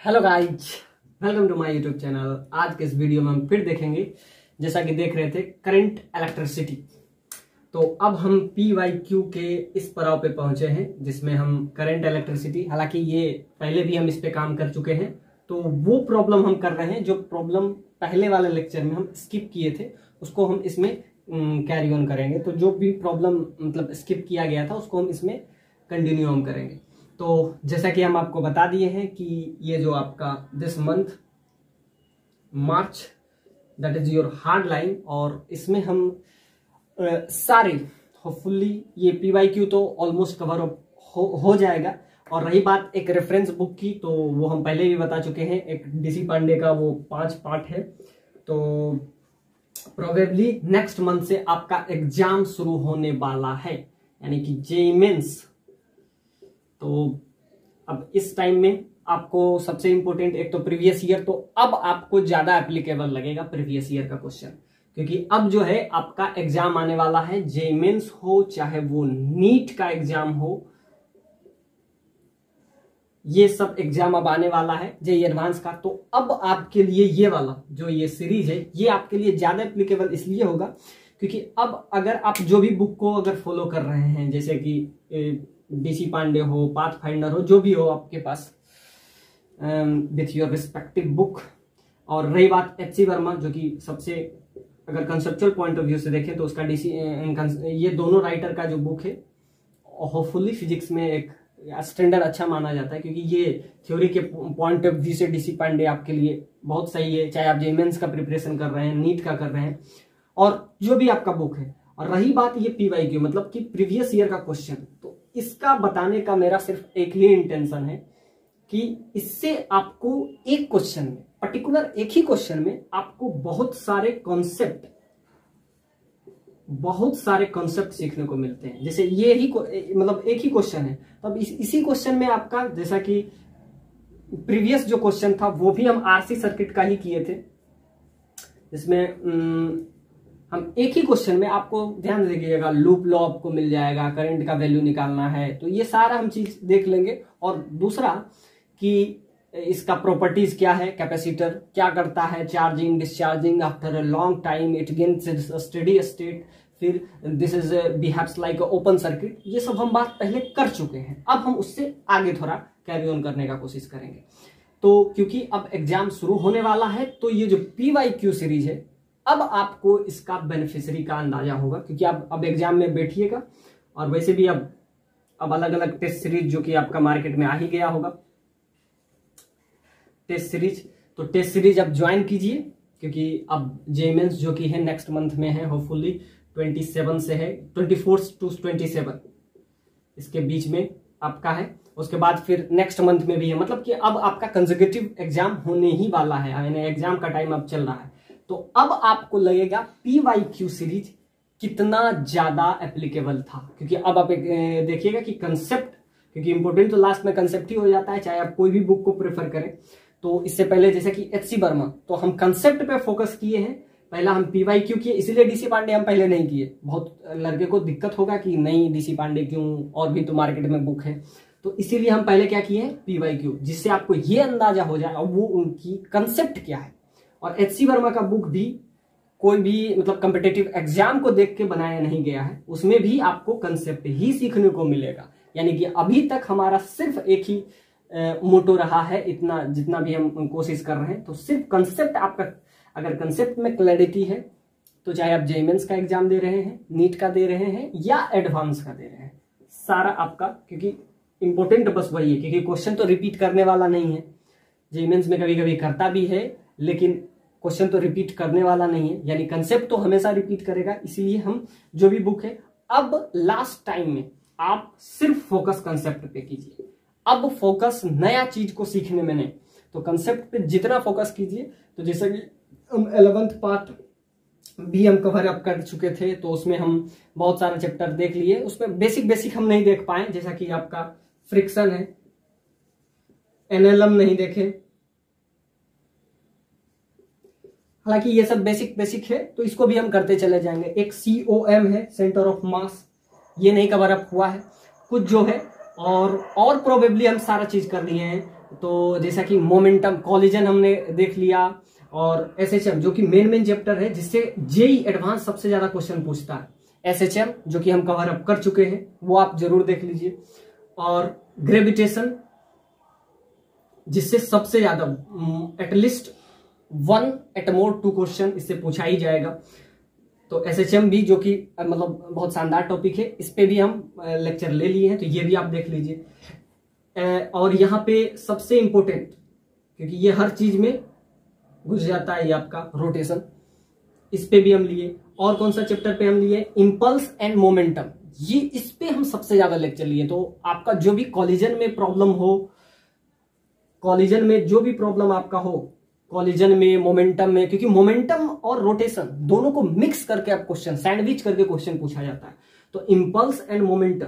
Hello guys, welcome to my YouTube channel. आज के इस वीडियो में हम फिर देखेंगे, जैसा कि देख रहे थे, करंट इलेक्ट्रिसिटी। तो अब हम PYQ के इस पड़ाव पे पहुंचे हैं जिसमें हम करंट इलेक्ट्रिसिटी, हालांकि ये पहले भी हम इस पे काम कर चुके हैं, तो वो प्रॉब्लम हम कर रहे हैं जो प्रॉब्लम पहले वाले लेक्चर में हम स्किप किए थे उसको हम इसमें कैरी ऑन करेंगे। तो जो भी प्रॉब्लम मतलब स्किप किया गया था उसको हम इसमें कंटिन्यू हम करेंगे। तो जैसा कि हम आपको बता दिए हैं कि ये जो आपका this month March that is your hard line, और इसमें हम सारे होपफुल्ली ये PYQ तो ऑलमोस्ट कवर हो जाएगा। और रही बात एक रेफरेंस बुक की, तो वो हम पहले भी बता चुके हैं। एक DC पांडे का वो 5 पार्ट है। तो प्रोबेबली नेक्स्ट मंथ से आपका एग्जाम शुरू होने वाला है, यानी कि JEE मेंस। तो अब इस टाइम में आपको सबसे इंपॉर्टेंट एक तो प्रीवियस ईयर, तो अब आपको ज्यादा एप्लीकेबल लगेगा प्रीवियस ईयर का क्वेश्चन, क्योंकि अब जो है आपका एग्जाम आने वाला है। JEE मेंस हो चाहे वो नीट का एग्जाम हो, ये सब एग्जाम अब आने वाला है, JEE एडवांस का। तो अब आपके लिए ये वाला जो ये सीरीज है ये आपके लिए ज्यादा एप्लीकेबल इसलिए होगा क्योंकि अब अगर आप जो भी बुक को अगर फॉलो कर रहे हैं, जैसे कि DC पांडे हो, पाथफाइंडर हो, जो भी हो आपके पास विथ योर रिस्पेक्टिव बुक। और रही बात HC वर्मा, जो कि सबसे अगर कंसेप्चुअल पॉइंट ऑफ व्यू से देखें तो उसका ये दोनों राइटर का जो बुक है होपफुली फिजिक्स में एक स्टैंडर्ड अच्छा माना जाता है, क्योंकि ये थ्योरी के पॉइंट ऑफ व्यू से DC पांडे आपके लिए बहुत सही है, चाहे आप JEE मेंस का प्रिपरेशन कर रहे हैं, नीट का कर रहे हैं, और जो भी आपका बुक है। और रही बात ये PYQ मतलब कि प्रीवियस ईयर का क्वेश्चन, तो इसका बताने का मेरा सिर्फ एक ही इंटेंशन है कि इससे आपको एक क्वेश्चन में, पर्टिकुलर एक ही क्वेश्चन में आपको बहुत सारे कॉन्सेप्ट सीखने को मिलते हैं। जैसे ये ही मतलब एक ही क्वेश्चन है, तो अब इसी क्वेश्चन में आपका, जैसा कि प्रीवियस जो क्वेश्चन था वो भी हम RC सर्किट का ही किए थे, जिसमें हम एक ही क्वेश्चन में आपको ध्यान दीजिएगा, लूप लॉ आपको मिल जाएगा, करंट का वैल्यू निकालना है, तो ये सारा हम चीज देख लेंगे। और दूसरा कि इसका प्रॉपर्टीज क्या है, कैपेसिटर क्या करता है, charging discharging after a long time it gains steady state, फिर this is behaves like open circuit. ये सब हम बात पहले कर चुके हैं, अब हम उससे आगे थोड़ा कैरी ऑन करने का कोशिश करेंगे। तो क्योंकि अब एग्जाम शुरू होने वाला है, तो ये जो PYQ सीरीज है अब आपको इसका बेनिफिशियरी का अंदाजा होगा, क्योंकि आप अब एग्जाम में बैठिएगा। और वैसे भी अब अलग अलग टेस्ट सीरीज जो कि आपका मार्केट में आ ही गया होगा, टेस्ट सीरीज, तो टेस्ट सीरीज अब ज्वाइन कीजिए, क्योंकि अब JEE मेंस जो कि है नेक्स्ट मंथ में है, होपफुली 27 से है, 24 to 27 इसके बीच में आपका है। उसके बाद फिर नेक्स्ट मंथ में भी है, मतलब कि अब आपका कंसेक्यूटिव एग्जाम होने ही वाला है, यानी एग्जाम का टाइम अब चल रहा है। तो अब आपको लगेगा PYQ सीरीज कितना ज्यादा एप्लीकेबल था, क्योंकि अब आप देखिएगा कि कंसेप्ट, क्योंकि इंपॉर्टेंट तो लास्ट में कंसेप्ट ही हो जाता है, चाहे आप कोई भी बुक को प्रेफर करें। तो इससे पहले जैसे कि HC वर्मा, तो हम कंसेप्ट पे फोकस किए हैं, पहला हम PYQ किए, इसीलिए DC पांडे हम पहले नहीं किए। बहुत लड़के को दिक्कत होगा कि नहीं DC पांडे क्यों, और भी तो मार्केट में बुक है, तो इसीलिए हम पहले क्या किए हैं PYQ, जिससे आपको ये अंदाजा हो जाए और वो उनकी कंसेप्ट क्या है। और HC वर्मा का बुक भी कोई भी मतलब कॉम्पिटिटिव एग्जाम को देख के बनाया नहीं गया है, उसमें भी आपको कंसेप्ट ही सीखने को मिलेगा। यानी कि अभी तक हमारा सिर्फ एक ही मोटो रहा है, इतना जितना भी हम कोशिश कर रहे हैं, तो सिर्फ कंसेप्ट आपका, अगर कंसेप्ट में क्लैरिटी है तो चाहे आप JEE मेंस का एग्जाम दे रहे हैं, नीट का दे रहे हैं या एडवांस का दे रहे हैं, सारा आपका, क्योंकि इंपॉर्टेंट बस वही है, क्योंकि क्वेश्चन तो रिपीट करने वाला नहीं है। JEE मेंस में कभी कभी करता भी है, लेकिन क्वेश्चन तो रिपीट करने वाला नहीं है, यानी कंसेप्ट तो हमेशा रिपीट करेगा। इसीलिए हम जो भी बुक है, अब लास्ट टाइम में आप सिर्फ फोकस कंसेप्ट पे कीजिए, अब फोकस नया चीज को सीखने में नहीं, तो कंसेप्ट पे जितना फोकस कीजिए। तो जैसे कि हम 11th पार्ट भी हम कवर अप कर चुके थे, तो उसमें हम बहुत सारे चैप्टर देख लिए, उसमें बेसिक हम नहीं देख पाए, जैसा कि आपका फ्रिक्शन है, NLM नहीं देखे, हालांकि ये सब बेसिक है, तो इसको भी हम करते चले जाएंगे। एक COM है, सेंटर ऑफ मास, ये नहीं कवर अप हुआ है कुछ जो है, और प्रोबेबली हम सारा चीज कर लिए हैं। तो जैसा कि मोमेंटम, कॉलिजन हमने देख लिया, और एसएचएम जो कि मेन चैप्टर है जिससे जेई एडवांस सबसे ज्यादा क्वेश्चन पूछता है, एसएचएम जो कि हम कवर अप कर चुके हैं, वो आप जरूर देख लीजिए। और ग्रेविटेशन जिससे सबसे ज्यादा एटलीस्ट 1 एट मोर 2 क्वेश्चन इससे पूछा ही जाएगा। तो एसएचएम भी जो कि मतलब बहुत शानदार टॉपिक है, इस पे भी हम लेक्चर ले लिए हैं, तो ये भी आप देख लीजिए। और यहाँ पे सबसे इंपॉर्टेंट, क्योंकि ये हर चीज में घुस जाता है, ये आपका रोटेशन, इस पे भी हम लिए। और कौन सा चैप्टर पे हम लिए? इंपल्स एंड मोमेंटम, ये इस पे हम सबसे ज्यादा लेक्चर लिए। तो आपका जो भी कॉलिजन में प्रॉब्लम हो, कॉलिजन में जो भी प्रॉब्लम आपका हो, कॉलिजन में, मोमेंटम में, क्योंकि मोमेंटम और रोटेशन दोनों को मिक्स करके आप क्वेश्चन, सैंडविच करके क्वेश्चन पूछा जाता है। तो इंपल्स एंड मोमेंटम,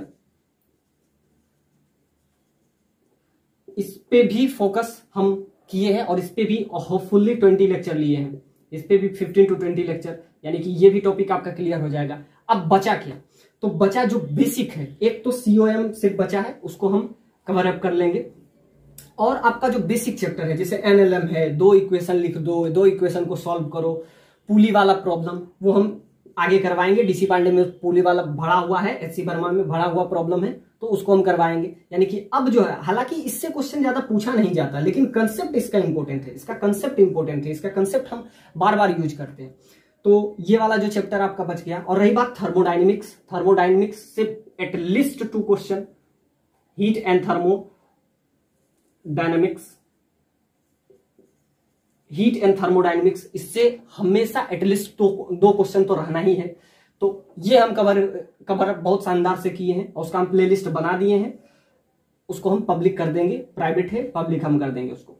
इस पे भी फोकस हम किए हैं, और इस पे भी होपफुली 20 लेक्चर लिए हैं, इस पे भी 15 to 20 लेक्चर, यानी कि ये भी टॉपिक आपका क्लियर हो जाएगा। अब बचा क्या? तो बचा जो बेसिक है, एक तो सीओएम सिर्फ बचा है, उसको हम कवर अप कर लेंगे। और आपका जो बेसिक चैप्टर है, जैसे एनएलएम है, 2 इक्वेशन लिख दो, 2 इक्वेशन को सॉल्व करो, पुली वाला प्रॉब्लम वो हम आगे करवाएंगे। डीसी पांडे में पुली वाला भरा हुआ है, एचसी वर्मा में भरा हुआ प्रॉब्लम है, तो उसको हम करवाएंगे। यानी कि अब जो है, हालांकि इससे क्वेश्चन ज्यादा पूछा नहीं जाता, लेकिन कंसेप्ट इसका इंपॉर्टेंट है, इसका कंसेप्ट इंपॉर्टेंट है, इसका कंसेप्ट हम बार बार यूज करते हैं। तो ये वाला जो चैप्टर आपका बच गया। और रही बात थर्मोडाइनमिक्स, थर्मोडाइनमिक्स से at least 2 question, heat and thermodynamics, heat and thermodynamics, इससे हमेशा एटलीस्ट 2 क्वेश्चन तो रहना ही है। तो ये हम कवर बहुत शानदार से किए हैं, और उसका हम प्लेलिस्ट बना दिए हैं, उसको हम पब्लिक कर देंगे, प्राइवेट है, पब्लिक हम कर देंगे उसको।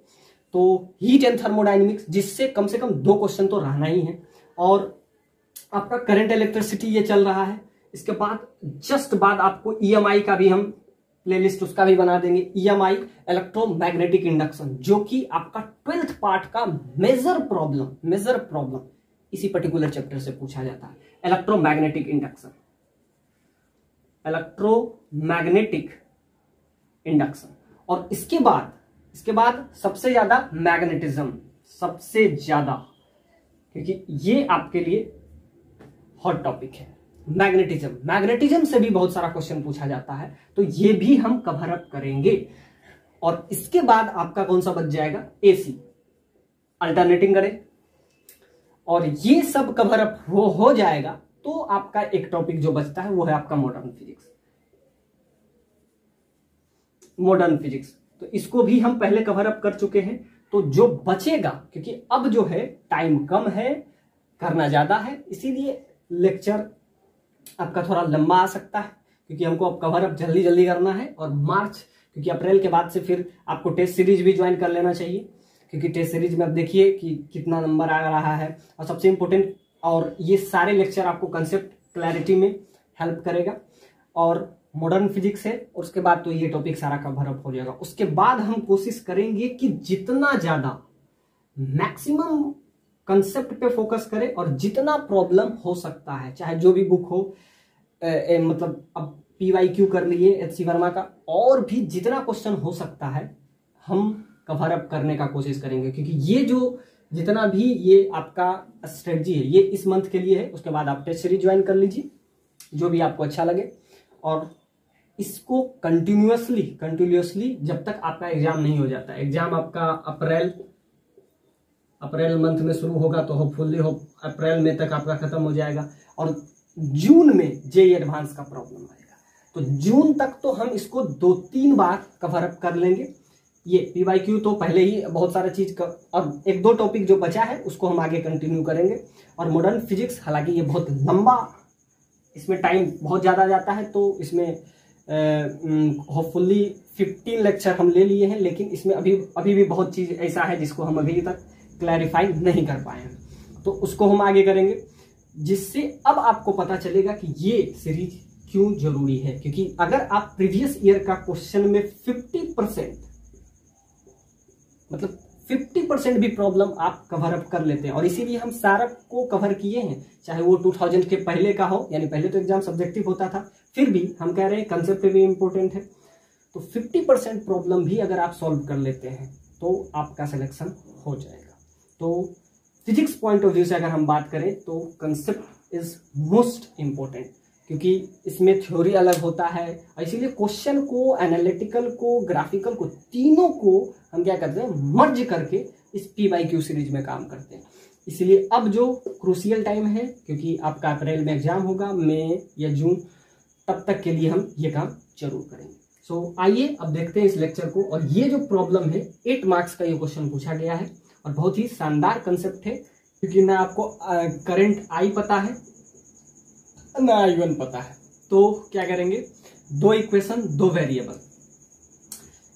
तो हीट एंड थर्मोडायनेमिक्स, जिससे कम से कम 2 क्वेश्चन तो रहना ही है। और आपका करंट इलेक्ट्रिसिटी ये चल रहा है, इसके बाद जस्ट बाद आपको ईएमआई का भी हम प्लेलिस्ट उसका भी बना देंगे। ईएमआई, इलेक्ट्रोमैग्नेटिक इंडक्शन, जो कि आपका 12th पार्ट का मेजर प्रॉब्लम इसी पर्टिकुलर चैप्टर से पूछा जाता है, इलेक्ट्रोमैग्नेटिक इंडक्शन, इलेक्ट्रोमैग्नेटिक इंडक्शन। और इसके बाद सबसे ज्यादा मैग्नेटिज्म, सबसे ज्यादा, क्योंकि ये आपके लिए हॉट टॉपिक है। मैग्नेटिज्म से भी बहुत सारा क्वेश्चन पूछा जाता है, तो ये भी हम कवर अप करेंगे। और इसके बाद आपका कौन सा बच जाएगा? एसी, अल्टरनेटिंग करें, और ये सब कवर अप हो जाएगा। तो आपका एक टॉपिक जो बचता है वो है आपका मॉडर्न फिजिक्स। तो इसको भी हम पहले कवर अप कर चुके हैं। तो जो बचेगा, क्योंकि अब जो है टाइम कम है, करना ज्यादा है, इसीलिए लेक्चर आपका थोड़ा लंबा आ सकता है, क्योंकि हमको अब कवर अप जल्दी करना है। और मार्च, क्योंकि अप्रैल के बाद से फिर आपको टेस्ट सीरीज भी ज्वाइन कर लेना चाहिए, क्योंकि टेस्ट सीरीज में अब देखिए कि कितना नंबर आ रहा है। और सबसे इंपॉर्टेंट, और ये सारे लेक्चर आपको कंसेप्ट क्लैरिटी में हेल्प करेगा। और मॉडर्न फिजिक्स है, और उसके बाद तो ये टॉपिक सारा कवर अप हो जाएगा। उसके बाद हम कोशिश करेंगे कि जितना ज्यादा मैक्सिमम कंसेप्ट पे फोकस करें, और जितना प्रॉब्लम हो सकता है, चाहे जो भी बुक हो, मतलब अब PYQ कर लिए एचसी वर्मा का, और भी जितना क्वेश्चन हो सकता है हम कवर अप करने का कोशिश करेंगे। क्योंकि ये जो जितना भी ये आपका स्ट्रेटजी है, ये इस मंथ के लिए है। उसके बाद आप टेस्ट सीरीज ज्वाइन कर लीजिए, जो भी आपको अच्छा लगे, और इसको कंटिन्यूअसली जब तक आपका एग्जाम नहीं हो जाता। एग्जाम आपका अप्रैल मंथ में शुरू होगा, तो होपफुली अप्रैल में तक आपका खत्म हो जाएगा। और जून में जेईई एडवांस का प्रॉब्लम आएगा, तो जून तक तो हम इसको 2-3 बार कवर अप कर लेंगे। ये PYQ तो पहले ही बहुत सारा चीज और 1-2 टॉपिक जो बचा है उसको हम आगे कंटिन्यू करेंगे। और मॉडर्न फिजिक्स, हालांकि ये बहुत लंबा, इसमें टाइम बहुत ज्यादा जाता है, तो इसमें होपफुली 15 लेक्चर हम ले लिए हैं, लेकिन इसमें अभी भी बहुत चीज ऐसा है जिसको हम अभी तक क्लैरिफाई नहीं कर पाए हैं, तो उसको हम आगे करेंगे, जिससे अब आपको पता चलेगा कि ये सीरीज क्यों जरूरी है। क्योंकि अगर आप प्रीवियस ईयर का क्वेश्चन में 50% भी प्रॉब्लम आप कवर अप कर लेते हैं, और इसीलिए हम सारा को कवर किए हैं, चाहे वो 2000 के पहले का हो, यानी पहले तो एग्जाम सब्जेक्टिव होता था, फिर भी हम कह रहे हैं कंसेप्ट भी इंपॉर्टेंट है। तो 50% प्रॉब्लम भी अगर आप सॉल्व कर लेते हैं तो आपका सिलेक्शन हो जाएगा। तो फिजिक्स पॉइंट ऑफ व्यू से अगर हम बात करें तो कंसेप्ट इज मोस्ट इंपॉर्टेंट, क्योंकि इसमें थ्योरी अलग होता है, इसीलिए क्वेश्चन को, एनालिटिकल को, ग्राफिकल को, तीनों को हम क्या करते हैं, मर्ज करके इस PYQ सीरीज में काम करते हैं। इसलिए अब जो क्रूशियल टाइम है, क्योंकि आपका अप्रैल में एग्जाम होगा, मई या जून, तब तक के लिए हम ये काम जरूर करेंगे। सो आइए अब देखते हैं इस लेक्चर को। और ये जो प्रॉब्लम है 8 मार्क्स का ये क्वेश्चन पूछा गया है और बहुत ही शानदार कंसेप्ट है, क्योंकि ना आपको करंट आई पता है ना I1 पता है। तो क्या करेंगे, 2 इक्वेशन 2 वेरिएबल,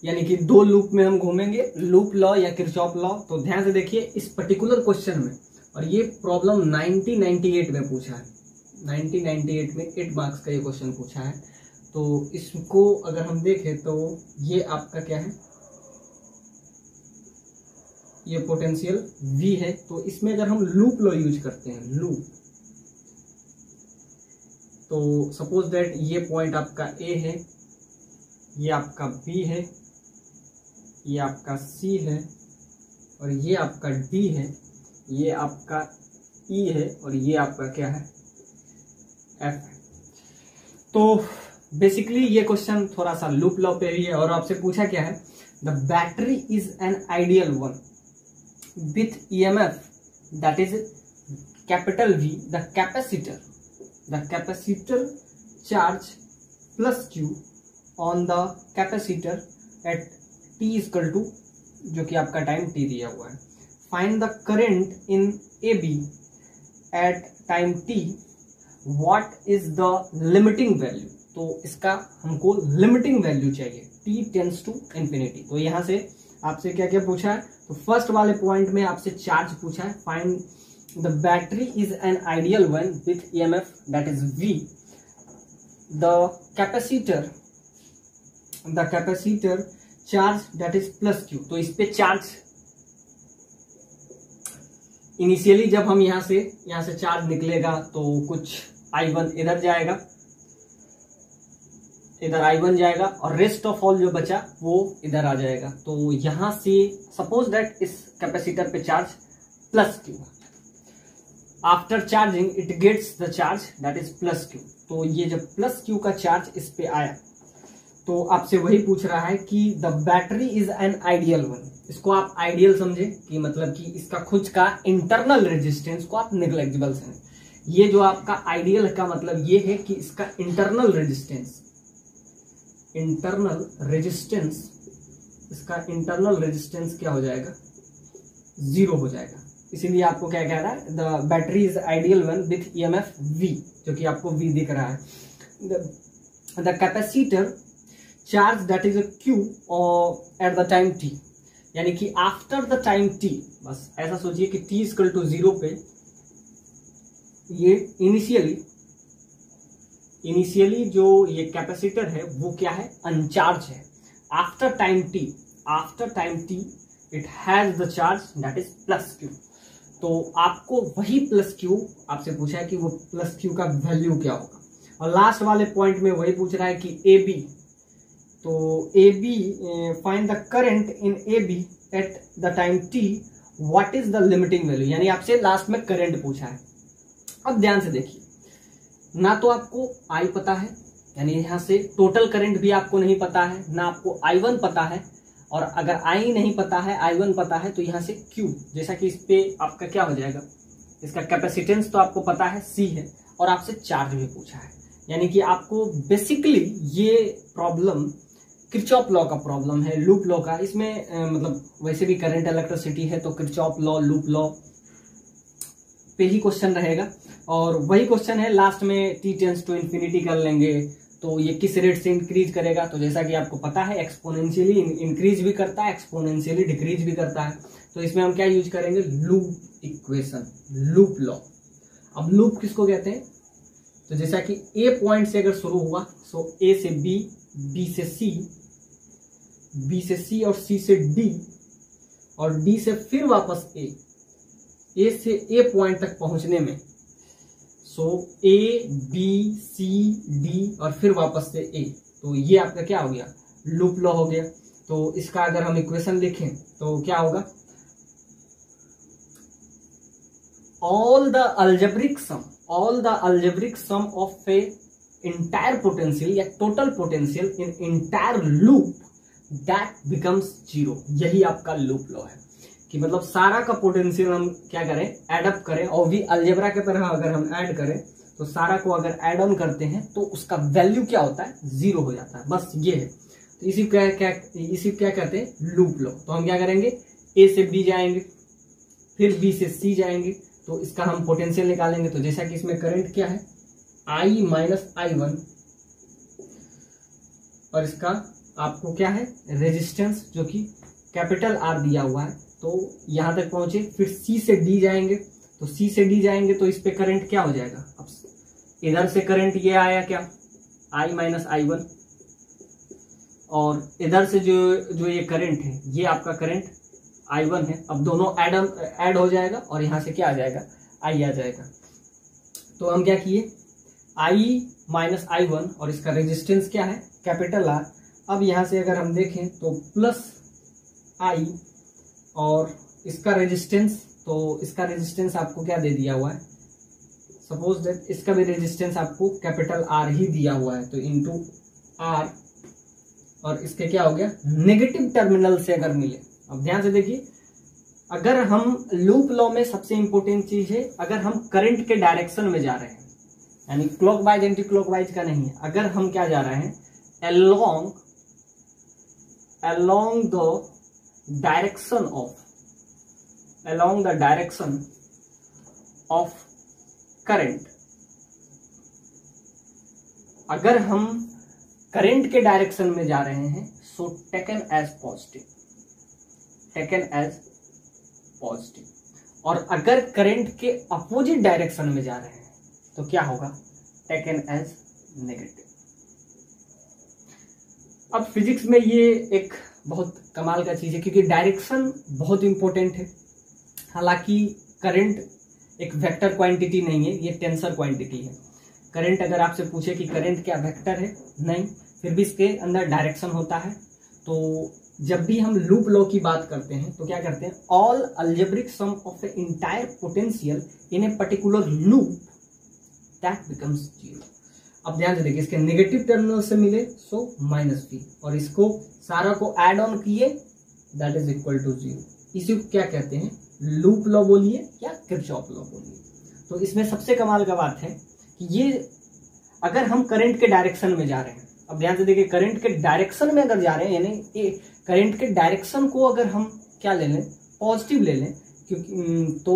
यानी कि 2 लूप में हम घूमेंगे, लूप लॉ या किरचॉफ लॉ। तो ध्यान से देखिए इस पर्टिकुलर क्वेश्चन में, और ये प्रॉब्लम 1998 में पूछा है, 1998 में 8 मार्क्स का ये क्वेश्चन पूछा है। तो इसको अगर हम देखें तो ये आपका क्या है, ये पोटेंशियल V है। तो इसमें अगर हम लूप लॉ यूज करते हैं, लूप, तो सपोज दैट ये पॉइंट आपका A है, ये आपका B है, ये आपका C है, और ये आपका D है, ये आपका E है, और ये आपका क्या है, F है। तो बेसिकली ये क्वेश्चन थोड़ा सा लूप लॉ पे भी है, और आपसे पूछा क्या है, the battery is an ideal one with EMF that is capital V, the capacitor charge plus Q on the capacitor at t is equal to, जो कि आपका टाइम t दिया हुआ है। Find the current in AB at time t, what is the limiting value. तो इसका हमको limiting value चाहिए, t टेंड्स टू इंफिनिटी। तो यहां से आपसे क्या क्या पूछा है, तो फर्स्ट वाले पॉइंट में आपसे चार्ज पूछा है, find the battery is an ideal one with EMF that is V, the capacitor charge that is plus Q। तो इस पे चार्ज इनिशियली जब हम यहां से चार्ज निकलेगा तो कुछ I1 इधर जाएगा, इधर I1 जाएगा, और रेस्ट ऑफ ऑल जो बचा वो इधर आ जाएगा। तो यहां से सपोज दैट इस कैपेसिटर पे charge plus Q, after charging it gets the charge that is plus Q। तो ये जब प्लस Q का चार्ज इस पे आया तो आपसे वही पूछ रहा है कि the battery is an ideal one. इसको आप आइडियल समझे कि मतलब कि इसका खुद का इंटरनल रेजिस्टेंस को आप नेग्लेक्टेबल समझे। ये जो आपका आइडियल का मतलब ये है कि इसका इंटरनल रेजिस्टेंस क्या हो जाएगा, 0 हो जाएगा। इसीलिए आपको क्या कह रहा है, the battery is ideal one with EMF V, जो कि आपको V दिख रहा है। The capacitor charge that is Q at the time t, यानी कि आफ्टर द टाइम t, बस ऐसा सोचिए कि t इक्वल टू 0 पे ये इनिशियली जो ये कैपेसिटर है वो क्या है, अनचार्ज है। After time t it has the charge that is plus Q। तो आपको वही प्लस Q आपसे पूछा है कि वो प्लस Q का वैल्यू क्या होगा। और लास्ट वाले पॉइंट में वही पूछ रहा है कि AB, तो AB find the current in AB at the time t, what is the limiting value, यानी आपसे लास्ट में करंट पूछा है। अब ध्यान से देखिए, ना तो आपको I पता है, यानी यहां से टोटल करंट भी आपको नहीं पता है, ना आपको I1 पता है, और अगर I नहीं पता है, I1 पता है, तो यहां से Q, जैसा कि इस पे आपका क्या हो जाएगा, इसका कैपेसिटेंस तो आपको पता है C है, और आपसे चार्ज भी पूछा है। यानी कि आपको बेसिकली ये प्रॉब्लम किरचॉफ लॉ का प्रॉब्लम है, लूप लॉ का। इसमें मतलब वैसे भी करंट इलेक्ट्रिसिटी है तो किरचॉफ लॉ, लूप लॉ पे ही क्वेश्चन रहेगा। और वही क्वेश्चन है लास्ट में t टेंड्स टू इंफिनिटी कर लेंगे तो ये किस रेट से इंक्रीज करेगा। तो जैसा कि आपको पता है एक्सपोनेंशियली इंक्रीज भी करता है, एक्सपोनेंशियली डिक्रीज भी करता है। तो इसमें हम क्या यूज करेंगे, लूप इक्वेशन, लूप लॉ। अब लूप किसको कहते हैं, तो जैसा कि A पॉइंट से अगर शुरू हुआ तो A से B, B से C, B से C और C से D, और D से फिर वापस A से A पॉइंट तक पहुंचने में सो A B C D और फिर वापस से A, तो ये आपका क्या हो गया, लूप लॉ हो गया। तो इसका अगर हम इक्वेशन लिखें तो क्या होगा, all the algebraic sum of a entire potential या total potential in entire loop that becomes 0। यही आपका लूप लॉ है कि मतलब सारा का पोटेंशियल हम क्या करें, एड अप करें, और भी अलजेब्रा की तरह अगर हम ऐड करें तो सारा को अगर एड ऑन करते हैं तो उसका वैल्यू क्या होता है, 0 हो जाता है। बस ये है। तो इसी क्या कहते हैं, लूप लॉ। तो हम क्या करेंगे, ए से बी जाएंगे, फिर बी से सी जाएंगे, तो इसका हम पोटेंशियल निकालेंगे। तो जैसा कि इसमें करंट क्या है, I माइनस I1, और इसका आपको क्या है, रेजिस्टेंस जो कि कैपिटल R दिया हुआ है। तो यहां तक पहुंचे, फिर C से D जाएंगे, तो C से D जाएंगे तो इस पे करंट क्या हो जाएगा, अब इधर से करंट ये आया क्या, I माइनस I1, और इधर से जो ये करंट है ये आपका करंट I1 है। अब दोनों ऐड हो जाएगा और यहां से क्या आ जाएगा, I आ जाएगा। तो हम क्या किए, I माइनस I1 और इसका रेजिस्टेंस क्या है, कैपिटल R। अब यहां से अगर हम देखें तो प्लस I और इसका रेजिस्टेंस, तो इसका रेजिस्टेंस आपको क्या दे दिया हुआ है, सपोज दैट इसका भी रेजिस्टेंस आपको कैपिटल R ही दिया हुआ है, तो इंटू R, और इसके क्या हो गया, नेगेटिव टर्मिनल से अगर मिले। अब ध्यान से देखिए, अगर हम लूप लॉ में सबसे इंपॉर्टेंट चीज है, अगर हम करंट के डायरेक्शन में जा रहे हैं, यानी क्लॉकवाइज एंटी क्लॉकवाइज का नहीं है, अगर हम क्या जा रहे हैं, along the direction of current, अगर हम करंट के डायरेक्शन में जा रहे हैं, सो टेकन एज पॉजिटिव, और अगर करंट के अपोजिट डायरेक्शन में जा रहे हैं तो क्या होगा, टेकन एज नेगेटिव। अब फिजिक्स में ये एक बहुत कमाल का चीज है, क्योंकि डायरेक्शन बहुत इंपॉर्टेंट है। हालांकि करंट एक वेक्टर क्वांटिटी नहीं है, ये टेंसर क्वांटिटी है। करंट अगर आपसे पूछे कि करंट क्या वेक्टर है, नहीं, फिर भी इसके अंदर डायरेक्शन होता है। तो जब भी हम लूप लॉ की बात करते हैं तो क्या करते हैं, all algebraic sum of a entire potential in a particular loop that becomes 0। अब ध्यान से देखिए, इसके नेगेटिव टर्मिनल से मिले सो माइनस v, और इसको सारा को ऐड ऑन किए दैट इज इक्वल टू 0। इसी को क्या कहते हैं, लूप लॉ बोलिए या किरचॉफ लॉ बोलिए। तो इसमें सबसे कमाल का बात है कि ये अगर हम करंट के डायरेक्शन में जा रहे हैं, अब ध्यान से देखिए, करंट के डायरेक्शन में अगर जा रहे हैं, यानी करंट के डायरेक्शन को अगर हम क्या ले लें, पॉजिटिव ले लें, क्योंकि तो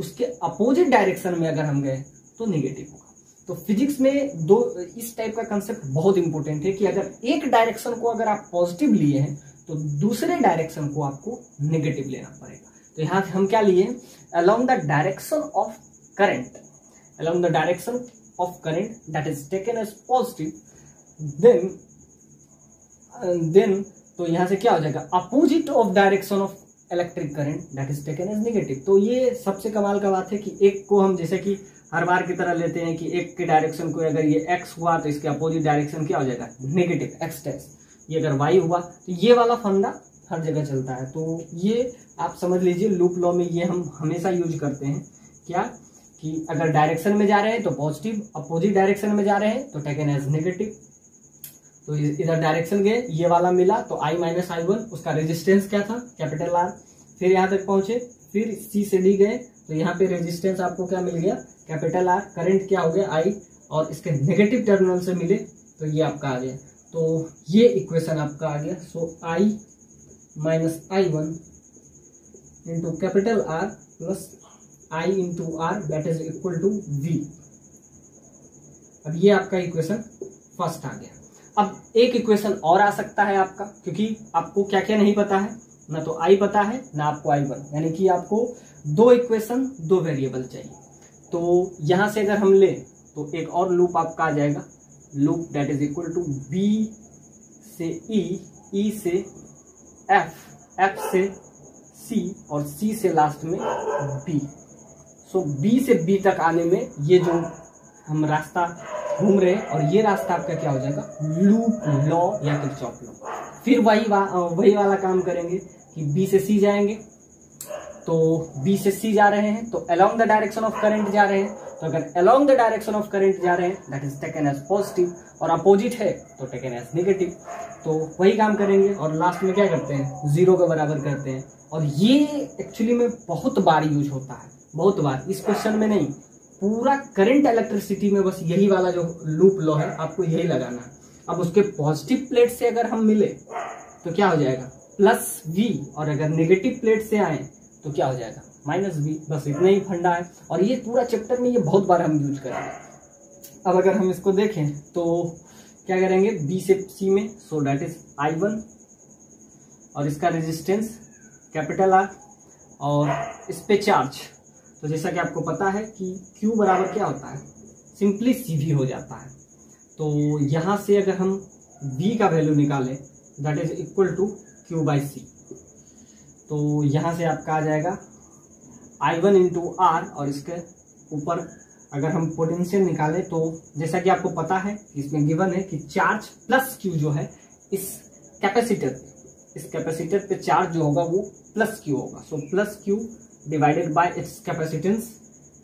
उसके अपोजिट डायरेक्शन में अगर हम गए तो नेगेटिव होगा। तो फिजिक्स में दो इस टाइप का कंसेप्ट बहुत इंपॉर्टेंट है कि अगर एक डायरेक्शन को अगर आप पॉजिटिव लिए हैं तो दूसरे डायरेक्शन को आपको नेगेटिव लेना पड़ेगा। तो यहां हम क्या लिए, along the direction of current, that is taken as positive, then तो यहां से क्या हो जाएगा, opposite of direction of electric current that is taken as negative. तो ये सबसे कमाल का बात है कि एक को हम जैसे कि हर बार की तरह लेते हैं कि एक के डायरेक्शन को अगर ये x हुआ तो इसके अपोजिट डायरेक्शन क्या हो जाएगा, नेगेटिव x डैश। ये अगर y हुआ तो ये वाला फंडा हर जगह चलता है। तो ये आप समझ लीजिए, लूप लॉ में ये हम हमेशा यूज करते हैं क्या, कि अगर डायरेक्शन में जा रहे हैं तो पॉजिटिव, अपोजिट डायरेक्शन में जा रहे हैं तो टेकन एज नेगेटिव। तो इधर डायरेक्शन गए, ये वाला मिला तो I माइनस I1, उसका रेजिस्टेंस क्या था, कैपिटल R। फिर यहां तक पहुंचे, फिर C से D गए तो यहाँ पे रेजिस्टेंस आपको क्या मिल गया, कैपिटल R। करंट क्या हो गया, I, और इसके नेगेटिव टर्मिनल से मिले तो ये आपका आ गया। तो ये इक्वेशन आपका आ गया। So I minus I1 into capital R plus I into R that is equal to V। अब ये आपका इक्वेशन फर्स्ट आ गया। अब एक इक्वेशन और आ सकता है आपका, क्योंकि आपको क्या क्या नहीं पता है, ना तो I पता है ना आपको I1, यानी कि आपको दो इक्वेशन दो वेरिएबल चाहिए। तो यहां से अगर हम ले तो एक और लूप आपका आ जाएगा, loop that is equal to B से E, E से F, F से C और C से लास्ट में B। सो B से B तक आने में ये जो हम रास्ता घूम रहे हैं, और ये रास्ता आपका क्या हो जाएगा, लूप लॉ या किरचॉफ लॉ। फिर वही वाला काम करेंगे कि बी से सी जाएंगे, तो बी से सी जा रहे हैं तो along the direction of current जा रहे हैं, तो अगर along the direction of current जा रहे हैं that is taken as positive, और अपोजिट है तो टेकन एज नेगेटिव, तो वही काम करेंगे और लास्ट में क्या करते हैं, 0 के बराबर करते हैं। और ये एक्चुअली में बहुत बार यूज होता है, बहुत बार, इस क्वेश्चन में नहीं, पूरा करंट इलेक्ट्रिसिटी में बस यही वाला जो लूप लॉ है आपको यही लगाना है। अब उसके पॉजिटिव प्लेट से अगर हम मिले तो क्या हो जाएगा, प्लस वी, और अगर नेगेटिव प्लेट से आए तो क्या हो जाएगा, माइनस वी। बस इतना ही फंडा है और ये पूरा चैप्टर में ये बहुत बार हम यूज करेंगे। अब अगर हम इसको देखें तो क्या करेंगे, बी से सी में, सो दैट इज I1 और इसका रेजिस्टेंस कैपिटल R और इस पे चार्ज, तो जैसा कि आपको पता है कि Q बराबर क्या होता है, सिंपली CV हो जाता है। तो यहां से अगर हम V का वैल्यू निकालें that is equal to Q/C, तो यहां से आपका आ जाएगा I1 इंटू R, और इसके ऊपर अगर हम पोटेंशियल निकालें तो जैसा कि आपको पता है इसमें गिवन है कि चार्ज प्लस Q जो है इस कैपेसिटर पे चार्ज जो होगा वो प्लस Q होगा, so plus Q divided by it's capacitance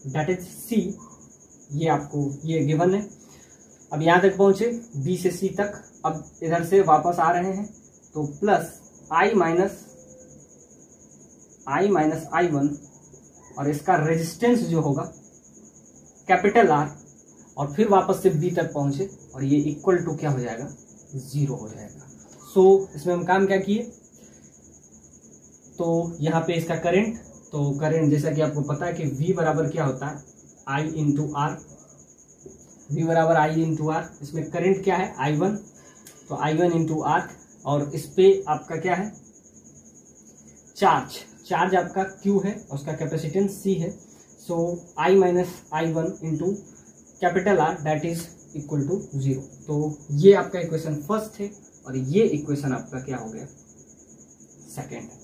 that is C, ये आपको ये गिवन है। अब यहां तक पहुंचे B से C तक, अब इधर से वापस आ रहे हैं तो प्लस I माइनस I1 और इसका रेजिस्टेंस जो होगा कैपिटल R, और फिर वापस से B तक पहुंचे और ये इक्वल टू क्या हो जाएगा, 0 हो जाएगा। सो इसमें हम काम क्या किए, तो यहाँ पे इसका करंट, तो करंट जैसा कि आपको पता है कि V बराबर क्या होता है, I इंटू R, V बराबर I इंटू R, इसमें करंट क्या है I1, तो I1 इंटू R, और इस पे आपका क्या है, चार्ज आपका Q है और उसका कैपेसिटेंस C है, so I minus I1 into capital R that is equal to 0। तो ये आपका इक्वेशन फर्स्ट है और ये इक्वेशन आपका क्या हो गया, सेकेंड है।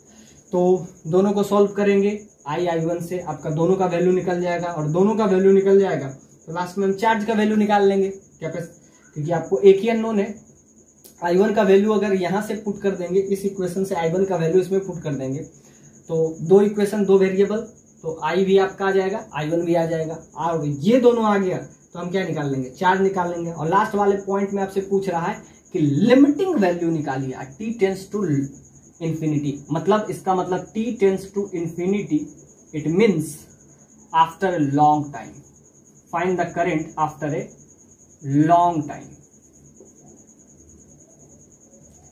तो दोनों को सॉल्व करेंगे, I1 से आपका दोनों का वैल्यू निकल जाएगा, और दोनों का वैल्यू निकल जाएगा तो लास्ट में हम चार्ज का वैल्यू निकाल लेंगे, क्योंकि आपको एक ही अननोन है। I1 का वैल्यू अगर यहां से पुट कर देंगे, इस इक्वेशन से I1 का वैल्यू इसमें पुट कर देंगे, तो दो इक्वेशन दो वेरिएबल, तो I भी आपका आ जाएगा, I1 भी आ जाएगा, और ये दोनों आ गया तो हम क्या निकाल लेंगे, चार्ज निकाल लेंगे। और लास्ट वाले पॉइंट में आपसे पूछ रहा है कि लिमिटिंग वैल्यू निकालिए, t टेंड्स टू इंफिनिटी, मतलब इसका मतलब t tends to infinity, it means after a long time, find the current after a long time.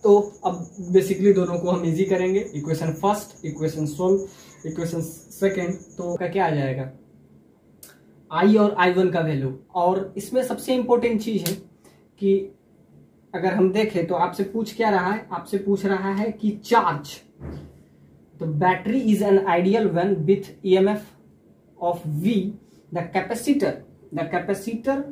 तो अब बेसिकली दोनों को हम इजी करेंगे, equation first, equation solve, equation second, तो क्या आ जाएगा, I और I1 का वैल्यू। और इसमें सबसे इंपॉर्टेंट चीज है कि अगर हम देखें तो आपसे पूछ क्या रहा है, आपसे पूछ रहा है कि चार्ज, तो battery is an ideal when with EMF of V, the capacitor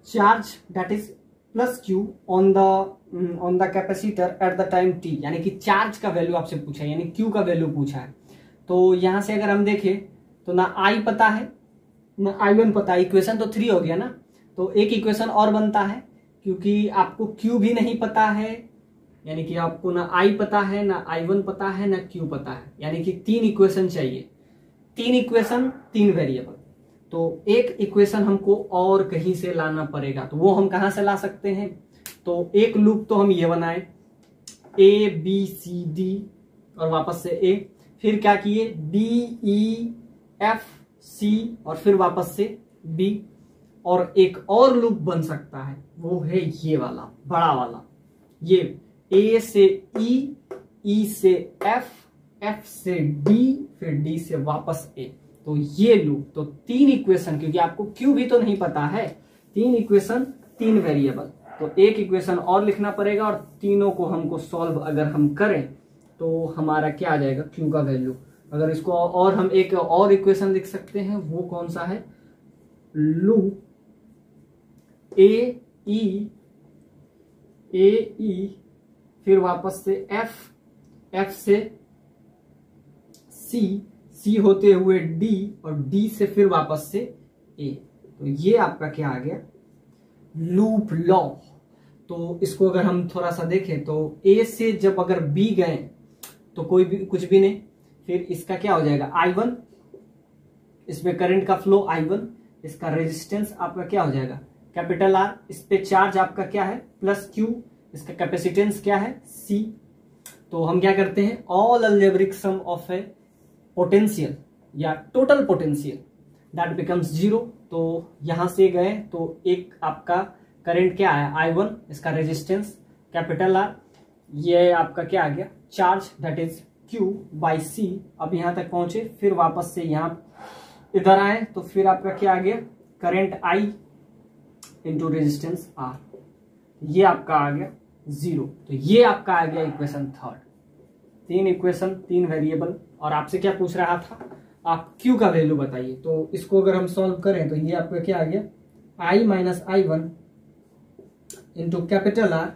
charge that is plus Q on the capacitor at the time t, यानी कि चार्ज का वैल्यू आपसे पूछा है, यानी Q का वैल्यू पूछा है। तो यहां से अगर हम देखें तो ना I पता है ना I1 पता है, इक्वेशन तो 3 हो गया ना, तो एक इक्वेशन और बनता है, क्योंकि आपको Q भी नहीं पता है, यानी कि आपको ना I पता है, ना I1 पता है, ना Q पता है, यानी कि 3 इक्वेशन चाहिए, 3 इक्वेशन 3 वेरिएबल। तो एक इक्वेशन हमको और कहीं से लाना पड़ेगा, तो वो हम कहां से ला सकते हैं, तो एक लूप तो हम ये बनाए ABCD और वापस से A, फिर क्या किए DEFC और फिर वापस से B, और एक और लूप बन सकता है, वो है ये वाला बड़ा वाला, ये A से E, E से F, F से D, फिर D से वापस A, तो ये लूप। तो 3 इक्वेशन, क्योंकि आपको Q भी तो नहीं पता है, 3 इक्वेशन 3 वेरिएबल, तो एक इक्वेशन और लिखना पड़ेगा, और तीनों को हमको सॉल्व अगर हम करें तो हमारा क्या आ जाएगा, Q का वैल्यू। अगर इसको और हम एक और इक्वेशन लिख सकते हैं, वो कौन सा है, लूप AE फिर वापस से F, F से C होते हुए D, और D से फिर वापस से A, तो ये आपका क्या आ गया, लूप लॉ। तो इसको अगर हम थोड़ा सा देखें तो ए से जब अगर बी गए तो कोई भी कुछ भी नहीं, फिर इसका क्या हो जाएगा I1, इसमें करंट का फ्लो I1, इसका रेजिस्टेंस आपका क्या हो जाएगा कैपिटल R, इस पे चार्ज आपका क्या है प्लस Q, इसका कैपेसिटेंस क्या है C। तो हम क्या करते हैं all algebraic sum of a potential या टोटल पोटेंशियल दैट बिकम्स 0। तो यहां से गए तो एक आपका करंट क्या है I1, इसका रेजिस्टेंस कैपिटल R, ये आपका क्या आ गया charge that is Q by C। अब यहां तक पहुंचे, फिर वापस से यहां इधर आए तो फिर आपका क्या आ गया current I into resistance R, ये आपका आ गया 0। तो ये आपका आ गया इक्वेशन थर्ड। 3 इक्वेशन 3 वेरिएबल, और आपसे क्या पूछ रहा था आप Q का वैल्यू बताइए। तो इसको अगर हम सॉल्व करें तो ये आपका क्या आ गया I minus I1 into capital R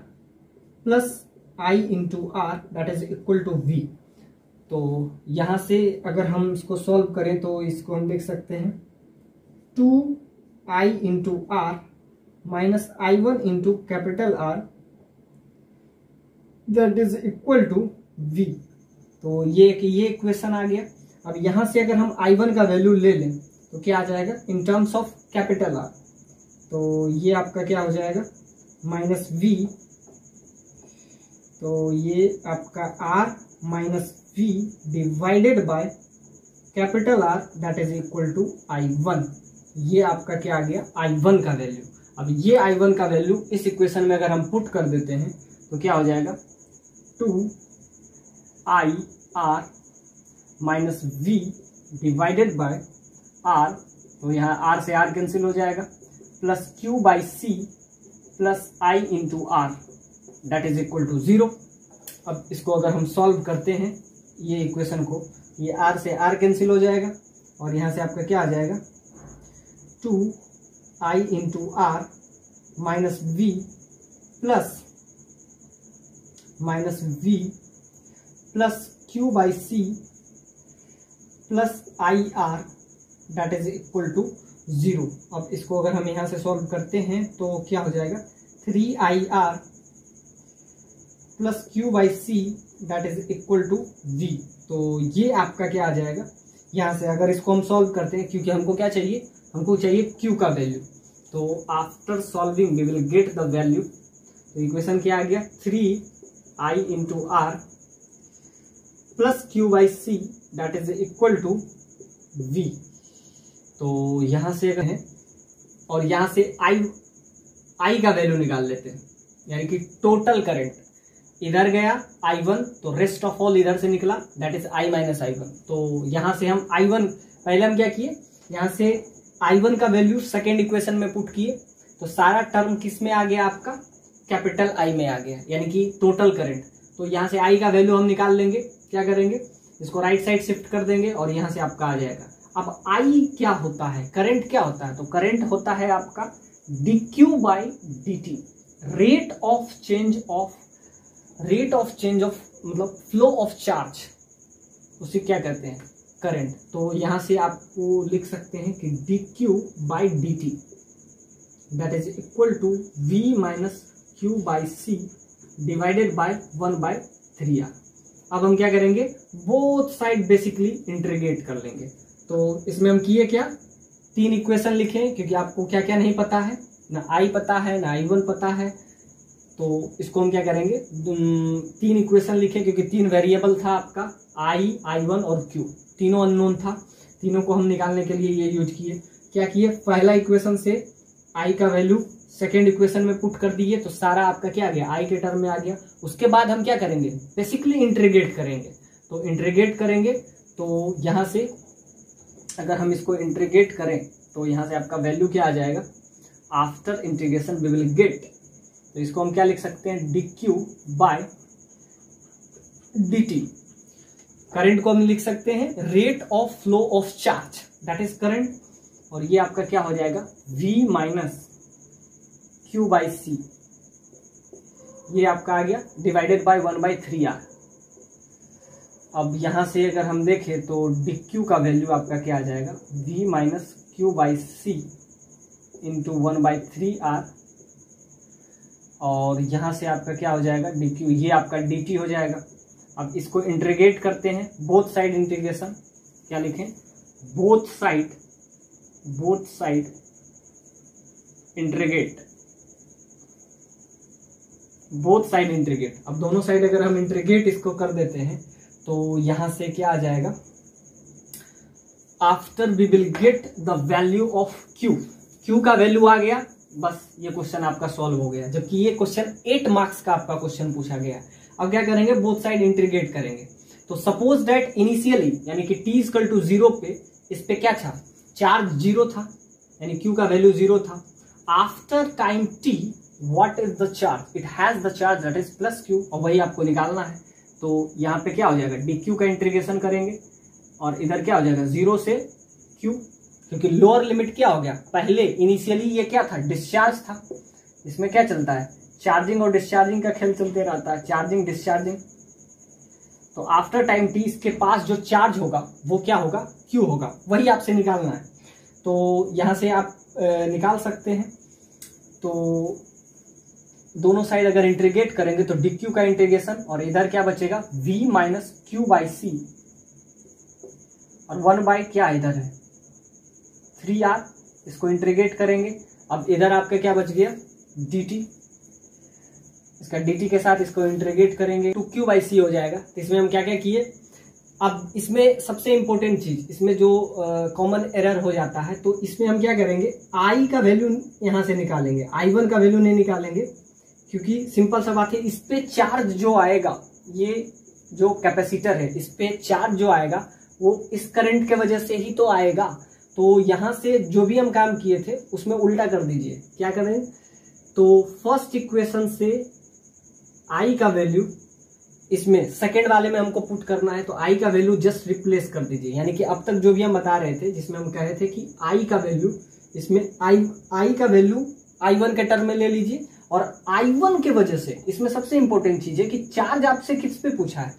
plus I into R that is equal to V। तो यहां से अगर हम इसको सॉल्व करें तो इसको हम देख सकते हैं 2I into R minus I1 into capital R that is equal to V। तो ये इक्वेशन आ गया। अब यहां से अगर हम I1 का वैल्यू ले लें तो क्या आ जाएगा in terms of capital R, तो ये आपका क्या हो जाएगा माइनस V। तो ये आपका R minus V divided by capital R that is equal to I1। ये आपका क्या आ गया I1 का वैल्यू। अब ये I1 का वैल्यू इस इक्वेशन में अगर हम पुट कर देते हैं तो क्या हो जाएगा 2IR minus V divided by R, तो यहाँ R से R कैंसिल हो जाएगा, plus Q by C plus I into R that is equal to 0। अब इसको अगर हम सॉल्व करते हैं ये इक्वेशन को, ये R से R कैंसिल हो जाएगा और यहाँ से आपका क्या आ जाएगा 2I into R minus V plus Q by C plus IR that is equal to 0। अब इसको अगर हम यहाँ से सॉल्व करते हैं तो क्या हो जाएगा 3IR plus Q by C that is equal to V। तो ये आपका क्या आ जाएगा यहाँ से अगर इसको हम सॉल्व करते हैं, क्योंकि हमको क्या चाहिए, हमको चाहिए Q का वैल्यू। तो after solving we will get the value. तो इक्वेशन क्या आ गया 3I into R plus Q by C that is equal to V। तो यहां से अगर है और यहां से I का वैल्यू निकाल लेते हैं, यानी कि टोटल करंट इधर गया I1 तो रेस्ट ऑफ ऑल इधर से निकला that is I minus I1। तो यहां से हम I1 पहले हम क्या किए, यहां से I1 का वैल्यू सेकेंड इक्वेशन में पुट किए, तो सारा टर्म किस में आ गया आपका कैपिटल I में आ गया, यानी कि टोटल करंट। तो यहां से I का वैल्यू हम निकाल लेंगे, क्या करेंगे इसको राइट साइड शिफ्ट कर देंगे और यहां से आपका आ जाएगा। अब I क्या होता है, करंट क्या होता है, तो करंट होता है आपका dq by dt, rate of change of मतलब फ्लो ऑफ चार्ज, उसे क्या कहते हैं करंट। तो यहां से आपको लिख सकते हैं कि dq by dt that is equal to v minus q by c divided by 1/3r। अब हम क्या करेंगे बोथ साइड बेसिकली इंटीग्रेट कर लेंगे। तो इसमें हम किए क्या 3 इक्वेशन लिखे, क्योंकि आपको क्या क्या नहीं पता है, ना I पता है ना I1 पता है। तो इसको हम क्या करेंगे 3 इक्वेशन लिखे, क्योंकि 3 वेरिएबल था आपका I, I1 और Q, तीनों अननोन था। तीनों को हम निकालने के लिए ये यूज किए। क्या किए, पहला इक्वेशन से I का वैल्यू सेकेंड इक्वेशन में पुट कर दिए, तो सारा आपका क्या आ गया I के टर्म में आ गया। उसके बाद हम क्या करेंगे बेसिकली इंटीग्रेट करेंगे। तो इंटीग्रेट करेंगे तो यहां से अगर हम इसको इंटीग्रेट करें तो यहां से आपका वैल्यू क्या आ जाएगा, after integration we will get, तो इसको हम क्या लिख सकते हैं dq बाय dt। करंट को हम लिख सकते हैं rate of flow of charge that is current, और ये आपका क्या हो जाएगा v minus q by c, ये आपका आ गया डिवाइडेड बाय 1/3r। अब यहां से अगर हम देखें तो dq का वैल्यू आपका क्या आ जाएगा v minus q by c into 1/3r, और यहाँ से आपका क्या हो जाएगा dq, ये आपका dt हो जाएगा। अब इसको इंटीग्रेट करते हैं, बोथ साइड इंटीग्रेशन, क्या लिखें, both side integrate, both side integrate. अब दोनों साइड अगर हम इंटीग्रेट इसको कर देते हैं तो यहां से क्या आ जाएगा, after we will get the value of Q का वैल्यू आ गया, बस ये क्वेश्चन आपका सॉल्व हो गया। जबकि ये क्वेश्चन 8 मार्क्स का आपका क्वेश्चन पूछा गया। अब क्या करेंगे, बोथ साइड इंटीग्रेट करेंगे। तो सपोज दैट इनिशियली यानी कि t इक्वल टू 0 पे इस पे क्या था, चार्ज 0 था, यानी q का वैल्यू 0 था। After time t what is the charge, it has the charge that is plus q, और वही आपको निकालना है। तो यहाँ पे क्या हो जाएगा, dq का इंटीग्रेशन करेंगे और इधर क्या हो जाएगा 0 से q, क्योंकि लोअर लिमिट क्या हो गया, पहले इनिशियली ये क्या था, डिस्चार्ज था। इसमें क्या चलता है, चार्जिंग और डिस्चार्जिंग का खेल चलते रहता है, चार्जिंग डिस्चार्जिंग। तो आफ्टर टाइम t इसके पास जो चार्ज होगा वो क्या होगा, q होगा, वही आपसे निकालना है। तो यहां से आप निकाल सकते हैं। तो दोनों साइड अगर इंटीग्रेट करेंगे तो dq का इंटीग्रेशन, और इधर क्या बचेगा v माइनस क्यू बाई सी, और 1 बाई क्या इधर है 3r, इसको इंटीग्रेट करेंगे। अब इधर आपका क्या बच गया dt, इसका dt के साथ इसको इंटीग्रेट करेंगे 2q बाई सी हो जाएगा। तो इसमें हम क्या क्या किए, अब इसमें सबसे इंपॉर्टेंट चीज, इसमें जो कॉमन एरर हो जाता है, तो इसमें हम क्या करेंगे, i का वैल्यू यहां से निकालेंगे, i1 का वैल्यू नहीं निकालेंगे, क्योंकि सिंपल सा बात है, इस पे चार्ज जो आएगा, ये जो कैपेसिटर है इस पे चार्ज जो आएगा वो इस करंट के वजह से ही तो आएगा। तो यहां से जो भी हम काम किए थे उसमें उल्टा कर दीजिए, क्या करें, तो फर्स्ट इक्वेशन से i का वैल्यू इसमें सेकेंड वाले में हमको पुट करना है, तो i का वैल्यू जस्ट रिप्लेस कर दीजिए। यानी कि अब तक जो भी हम बता रहे थे, जिसमें हम कह रहे थे कि i का वैल्यू, इसमें i का वैल्यू i1 के टर्म में ले लीजिए, और i1 के वजह से इसमें सबसे इंपॉर्टेंट चीज है कि चार्ज आपसे किस पे पूछा है,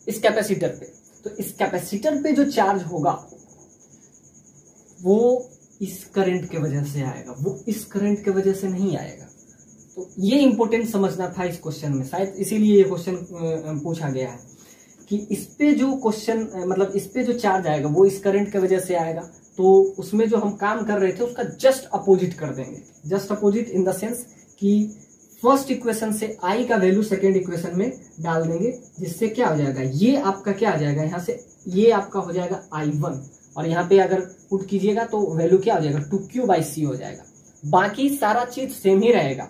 इस कैपेसिटर पे। तो इस कैपेसिटर पे जो चार्ज होगा वो इस करंट के वजह से आएगा, वो इस करंट के वजह से नहीं आएगा। तो ये इंपॉर्टेंट समझना था इस क्वेश्चन में, शायद इसीलिए ये क्वेश्चन पूछा गया है कि इस पे जो क्वेश्चन, मतलब इस पे जो चार्ज आएगा वो इस करंट के वजह से आएगा। तो उसमें जो हम काम कर रहे थे उसका जस्ट अपोजिट कर देंगे, just opposite in the sense कि फर्स्ट इक्वेशन से i का वैल्यू सेकेंड इक्वेशन में डाल देंगे, जिससे क्या हो जाएगा, ये आपका क्या आ जाएगा, यहाँ से ये आपका हो जाएगा i1, और यहाँ पे अगर पुट कीजिएगा तो वैल्यू क्या हो जाएगा 2q बाई सी हो जाएगा। बाकी सारा चीज सेम ही रहेगा,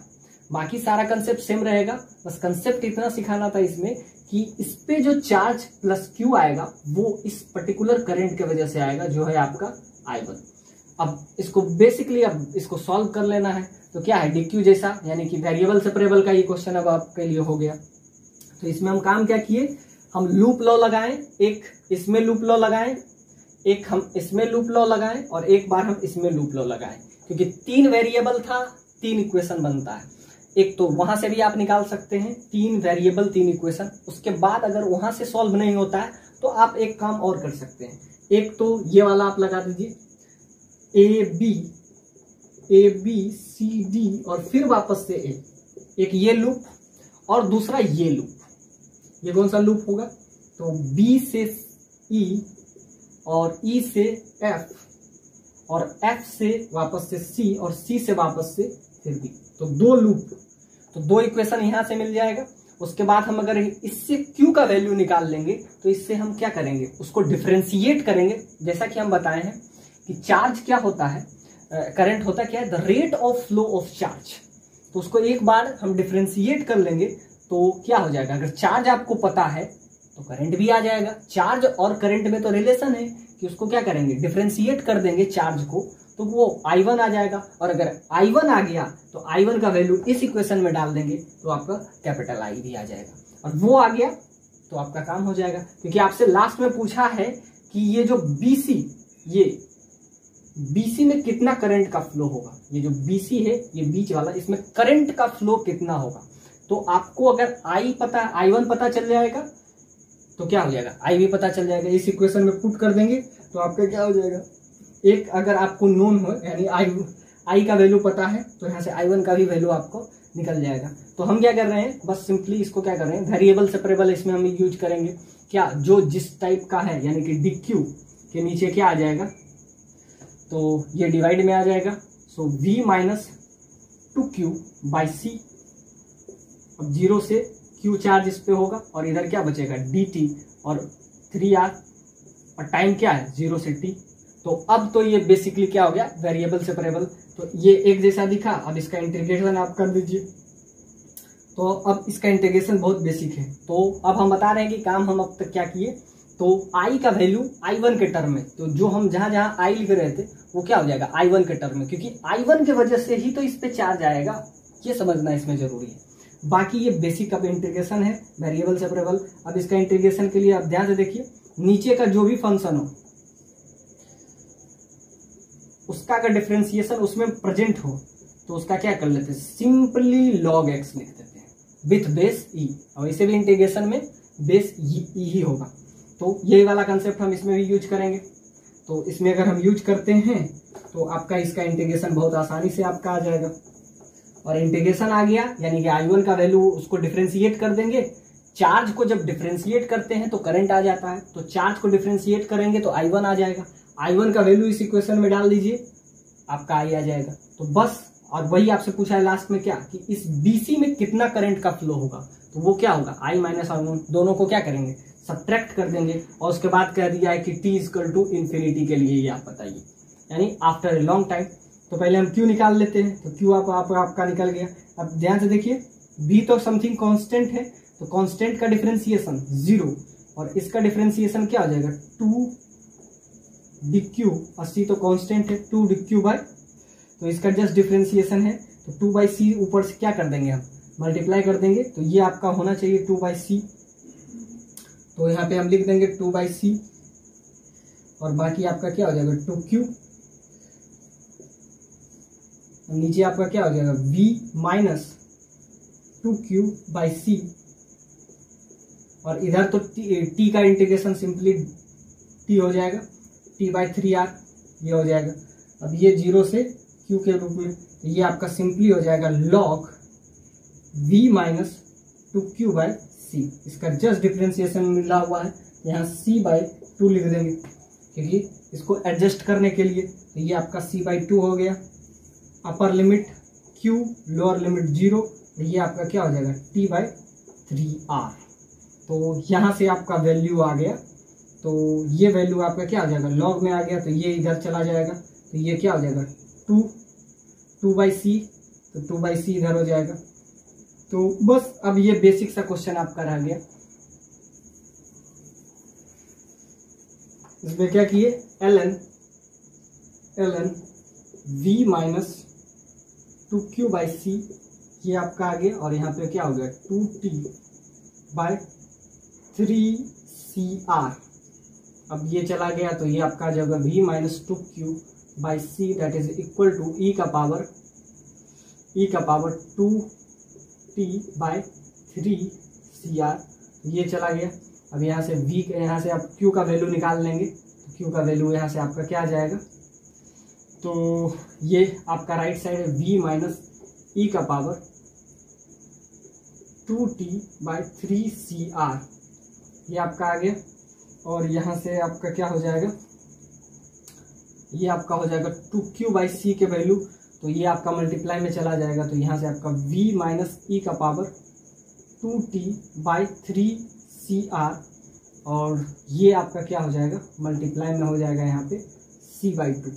बाकी सारा कंसेप्ट सेम रहेगा, बस कंसेप्ट इतना सिखाना था इसमें कि इस पे जो चार्ज प्लस q आएगा वो इस पर्टिकुलर करंट के वजह से आएगा, जो है आपका i1। अब इसको बेसिकली अब इसको सॉल्व कर लेना है। तो क्या है dq जैसा, यानी कि वेरिएबल सेपरेबल का ये क्वेश्चन अब आपके लिए हो गया। तो इसमें हम काम क्या किए, हम लूप लॉ लगाएं, एक इसमें लूप लॉ लगाएं, एक हम इसमें लूप लॉ लगाएं, और एक बार हम इसमें लूप लॉ लगाएं, क्योंकि 3 वेरिएबल था 3 इक्वेशन बनता है। एक तो वहां से भी आप निकाल सकते हैं 3 वेरिएबल 3 इक्वेशन। उसके बाद अगर वहां से सॉल्व नहीं होता है तो आप एक काम और कर सकते हैं, एक तो ये वाला आप लगा दीजिए ए बी सी डी, और फिर वापस से एक ये लूप और दूसरा ये लूप। ये कौन सा लूप होगा, तो बी से ई और ई से एफ और एफ से वापस से सी और सी से वापस से फिर बी। तो 2 लूप, तो 2 इक्वेशन यहां से मिल जाएगा। उसके बाद हम अगर इससे Q का वैल्यू निकाल लेंगे तो इससे हम क्या करेंगे, उसको डिफरेंशिएट करेंगे। जैसा कि हम बताए हैं कि चार्ज क्या होता है, करंट होता क्या है, the rate of flow of charge. तो उसको एक बार हम डिफरेंशिएट कर लेंगे तो क्या हो जाएगा, अगर चार्ज आपको पता है तो करंट भी आ जाएगा। चार्ज और करंट में तो रिलेशन है कि उसको क्या करेंगे, डिफरेंशिएट कर देंगे चार्ज को, तो वो I1 आ जाएगा। और अगर I1 आ गया तो I1 का वैल्यू इस इक्वेशन में डाल देंगे तो आपका कैपिटल I भी आ जाएगा, और वो आ गया तो आपका काम हो जाएगा। क्योंकि आपसे लास्ट में पूछा है कि ये जो BC, ये BC में कितना करंट का फ्लो होगा, ये जो BC है ये बीच वाला, इसमें करंट का फ्लो कितना होगा। तो आपको अगर I1 पता चल जाएगा तो क्या हो जाएगा, I भी पता चल जाएगा। इस इक्वेशन में पुट कर देंगे तो आपका क्या हो जाएगा, एक अगर आपको नोन हो, यानी आई का वैल्यू पता है तो यहाँ से I1 का भी वैल्यू आपको निकल जाएगा। तो हम क्या कर रहे हैं, बस सिंपली इसको क्या कर रहे हैं, वेरिएबल सेपरेबल इसमें हम यूज करेंगे। क्या, जो जिस टाइप का है, यानी कि DQ के नीचे क्या आ जाएगा, तो ये डिवाइड में आ जाएगा। सो V minus 2Q by C। अब 0 से Q चार्ज इस पे होगा और इधर क्या बचेगा, DT और 3R, और टाइम क्या है 0 से T। तो अब तो ये बेसिकली क्या हो गया, वेरिएबल सेपरेबल। तो ये एक जैसा दिखा। अब इसका इंटीग्रेशन आप कर दीजिए। तो अब इसका इंटीग्रेशन बहुत बेसिक है। तो अब हम बता रहे हैं कि काम हम अब तक क्या किए, तो आई का वैल्यू I1 के टर्म में, तो जो हम जहां जहां आई लिख रहे थे वो क्या हो जाएगा I1 के टर्म में, क्योंकि I1 के वजह से ही तो इस पे चार्ज आएगा, ये समझना इसमें जरूरी है। बाकी ये बेसिक अब इंटीग्रेशन है वेरिएबल सेपरेबल। अब इसका इंटीग्रेशन के लिए आप ध्यान से देखिए, नीचे का जो भी फंक्शन हो उसका अगर डिफरेंशिएशन उसमें प्रेजेंट हो तो उसका क्या कर लेते हैं, सिंपली log x लिख देते हैं विथ बेस e, और इसे भी इंटीग्रेशन में बेस e ही होगा। तो यही वाला कंसेप्ट हम इसमें भी यूज करेंगे। तो इसमें अगर हम यूज करते हैं तो आपका इसका इंटीग्रेशन बहुत आसानी से आपका आ जाएगा। और इंटीग्रेशन आ गया यानी कि I1 का वैल्यू उसको डिफरेंशिएट कर देंगे। चार्ज को जब डिफरेंशिएट करते हैं तो करंट आ जाता है, तो चार्ज को डिफरेंशिएट करेंगे तो I1 आ जाएगा। I1 का वैल्यू इस इक्वेशन में डाल दीजिए, आपका आई आ जाएगा। तो बस, और वही आपसे पूछा है लास्ट में क्या, कि इस BC में कितना करंट का फ्लो होगा, तो वो क्या होगा I माइनस R1, दोनों को क्या करेंगे, सब्ट्रैक्ट कर देंगे। और उसके बाद कह दिया है कि T इक्वल टू इन्फिनिटी के लिए ये आप बताइए, यानी आफ्टर ए लॉन्ग टाइम। तो पहले हम Q निकाल लेते हैं। तो Q आपका निकल गया। अब ध्यान से देखिए, V तो समथिंग कांस्टेंट है, तो कांस्टेंट का डिफरेंशिएशन 0 और इसका डिफरेंशिएशन क्या हो जाएगा 2dq, और C तो कांस्टेंट है 2dq बाय, तो इसका जस्ट डिफरेंशिएशन है। तो 2/c ऊपर से क्या कर देंगे, हम मल्टीप्लाई कर देंगे। तो ये आपका होना चाहिए 2/c, तो यहाँ पे हम लिख देंगे 2/c, और बाकी आपका क्या हो जाएगा 2q, नीचे आपका क्या हो जाएगा v minus 2q by c, और इधर तो t का इंटीग्रेशन सिंपली t हो जाएगा, t/3r ये हो जाएगा। अब ये 0 से q के रूप में, तो ये आपका सिंपली हो जाएगा log v minus 2q by c। इसका जस्ट डिफरेंशिएशन मिला हुआ है, यहाँ c/2 लिख देंगे क्योंकि इसको एडजस्ट करने के लिए। तो ये आपका c/2 हो गया, upper limit q, lower limit 0, तो ये आपका क्या हो जाएगा t/3r। तो यहाँ से आपका वैल्यू आ गया। तो ये वैल्यू आपका क्या हो जाएगा, लॉग में आ गया, तो ये इधर चला जाएगा, तो ये क्या हो जाएगा 2/c, तो 2/c इधर हो जाएगा। तो बस अब ये बेसिक सा क्वेश्चन आपका रह गया। इसमें क्या किए, ln v माइनस 2q/c ये आपका आ गया, और यहाँ पे क्या हो गया 2t/3cr। अब ये चला गया, तो ये आपका आ जाएगा v minus 2q/c that is equal to e का पावर 2t/3cr। ये चला गया। अब यहाँ से यहाँ से आप q का वैल्यू निकाल लेंगे, तो q का वैल्यू यहाँ से आपका क्या आ जाएगा, तो ये आपका राइट साइड है v माइनस e का पावर 2t/3cr, ये आपका आ गया। और यहाँ से आपका क्या हो जाएगा, ये आपका हो जाएगा 2q/c के वैल्यू, तो ये आपका मल्टीप्लाई में चला जाएगा, तो यहाँ से आपका v माइनस e का पावर 2t/3cr, और ये आपका क्या हो जाएगा, मल्टीप्लाई में हो जाएगा यहाँ पे c/2।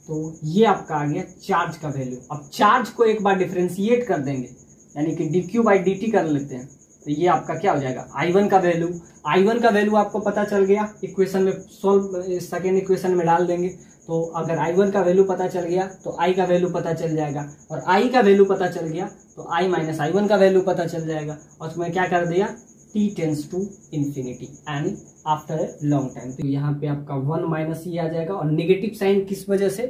तो ये आपका आ गया चार्ज का वैल्यू। अब चार्ज को एक बार डिफरेंशिएट कर देंगे, यानी कि dq/dt कर लेते हैं, तो ये आपका क्या हो जाएगा I1 का वैल्यू। I1 का वैल्यू आपको पता चल गया, इक्वेशन में सॉल्व, सेकेंड इक्वेशन में डाल देंगे। तो अगर I1 का वैल्यू पता चल गया तो I का वैल्यू पता चल जाएगा, और I का वैल्यू पता चल गया तो I माइनस I1 का वैल्यू पता चल जाएगा। और उसमें क्या कर दिया, t tends to infinity and after a long time. तो यहाँ पे आपका 1 माइनस ई आ जाएगा। और नेगेटिव साइन किस वजह से,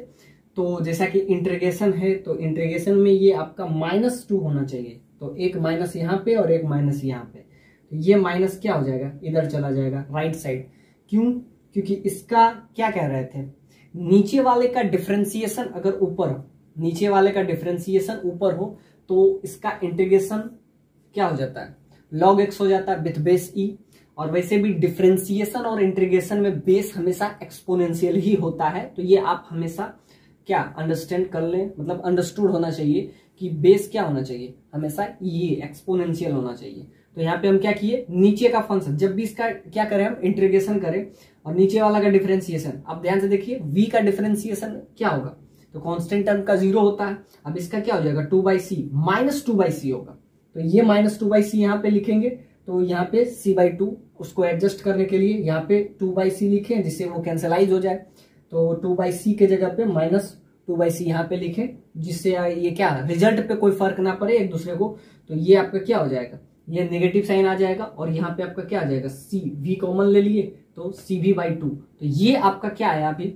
तो जैसा कि इंटीग्रेशन है, तो इंटीग्रेशन में ये आपका -2 होना चाहिए, तो एक माइनस यहाँ पे और एक माइनस यहाँ पे, तो ये माइनस क्या हो जाएगा, इधर चला जाएगा राइट साइड। क्यों, क्योंकि इसका क्या कह रहे थे, नीचे वाले का डिफरेंशिएशन अगर ऊपर हो नीचे वाले का डिफरेंशिएशन ऊपर हो तो इसका इंटीग्रेशन क्या हो जाता है, log x हो जाता है विथ बेस e। और वैसे भी डिफरेंशिएशन और इंटीग्रेशन में बेस हमेशा एक्सपोनेंशियल ही होता है, तो ये आप हमेशा क्या अंडरस्टैंड कर लें, मतलब अंडरस्टूड होना चाहिए कि बेस क्या होना चाहिए, हमेशा ये एक्सपोनेंशियल होना चाहिए। तो यहाँ पे हम क्या किए, नीचे का फंक्शन जब भी इसका क्या करें हम इंटीग्रेशन करें और नीचे वाला का डिफरेंशिएशन, अब ध्यान से देखिए v का डिफरेंशिएशन क्या होगा, तो कांस्टेंट टर्म का 0 होता है। अब इसका क्या हो जाएगा 2/c माइनस 2/c होगा, तो ये माइनस 2/c यहाँ पे लिखेंगे, तो यहाँ पे c/2 उसको एडजस्ट करने के लिए यहाँ पे 2/c लिखें जिससे वो कैंसलाइज हो जाए, तो 2/c के जगह पे माइनस 2/c यहाँ पे लिखें जिससे ये क्या रिजल्ट पे कोई फर्क ना पड़े एक दूसरे को। तो ये आपका क्या हो जाएगा, ये नेगेटिव साइन आ जाएगा और यहाँ पे आपका क्या आ जाएगा c, v कॉमन ले लिए तो cv/2। तो ये आपका क्या आया, अभी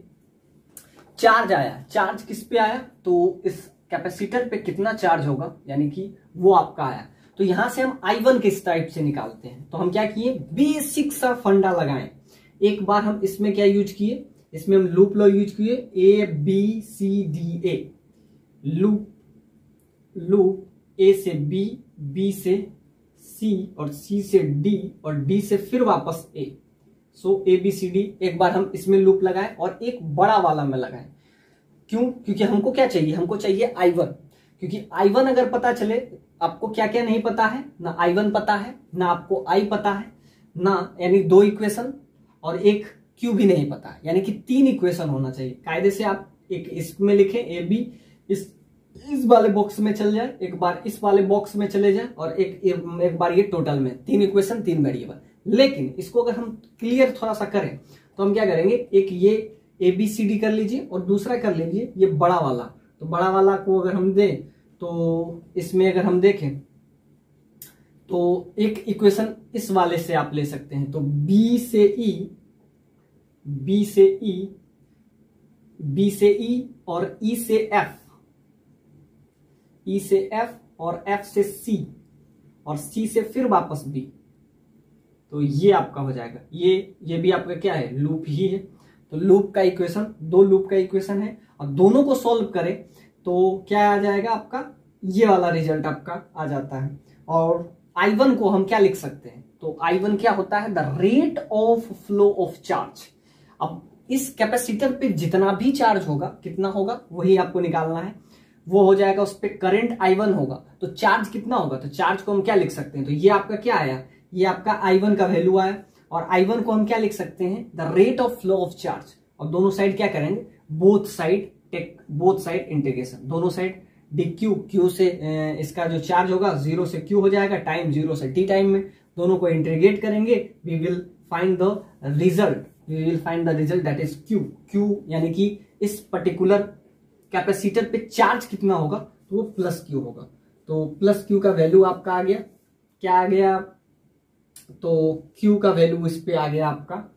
चार्ज आया। चार्ज किस पे आया, तो इस कैपेसिटर पे कितना चार्ज होगा यानी कि वो आपका आया। तो यहां से हम I1 किस टाइप से निकालते हैं, तो हम क्या किए बेसिक सा फंडा लगाएं। एक बार हम इसमें क्या यूज किए, इसमें हम लूप लॉ यूज किए ABCDA, लूप A से B, B से C और C से D और D से फिर वापस A। सो ABCD एक बार हम इसमें लूप लगाएं और एक बड़ा वाला में लगाएं। क्यों, क्योंकि हमको क्या चाहिए, हमको चाहिए I1, क्योंकि I1 अगर पता चले, आपको क्या क्या नहीं पता है, ना I1 पता है ना आपको I पता है ना, यानी 2 इक्वेशन और एक Q भी नहीं पता है, यानी कि 3 इक्वेशन होना चाहिए। कायदे से आप एक इसमें लिखें AB, इस वाले बॉक्स में चल जाए, एक बार इस वाले बॉक्स में चले जाए और एक बार ये टोटल में 3 इक्वेशन 3 वेरिएबल। लेकिन इसको अगर हम क्लियर थोड़ा सा करें तो हम क्या करेंगे, एक ये ABCD कर लीजिए और दूसरा कर लीजिए ये बड़ा वाला। तो बड़ा वाला को अगर हम दें तो इसमें अगर हम देखें तो एक इक्वेशन इस वाले से आप ले सकते हैं, तो B से E और E से F और F से C और C से फिर वापस B। तो ये आपका हो जाएगा, ये भी आपका क्या है लूप ही है। तो लूप का इक्वेशन, 2 लूप का इक्वेशन है और दोनों को सॉल्व करें तो क्या आ जाएगा आपका, ये वाला रिजल्ट आपका आ जाता है। और I1 को हम क्या लिख सकते हैं, तो I1 क्या होता है, the rate of flow of charge. अब इस कैपेसिटर पे जितना भी चार्ज होगा, कितना होगा वही आपको निकालना है, वो हो जाएगा उस पे करंट I1 होगा, तो चार्ज कितना होगा, तो चार्ज को हम क्या लिख सकते हैं, तो ये आपका क्या आया, ये आपका I1 का वैल्यू आया। और I1 को हम क्या लिख सकते हैं, the rate of flow of charge. और दोनों साइड क्या करेंगे, बोथ साइड इंटीग्रेशन, दोनों साइड dq, q से इसका जो चार्ज होगा 0 से q हो जाएगा, टाइम 0 से t टाइम में, दोनों को इंटीग्रेट करेंगे, we will find the result that is q यानी कि इस पर्टिकुलर कैपेसिटर पे चार्ज कितना होगा, तो वो प्लस q होगा। तो प्लस q का वैल्यू आपका आ गया, क्या आ गया, तो q का वैल्यू इस पे आ गया आपका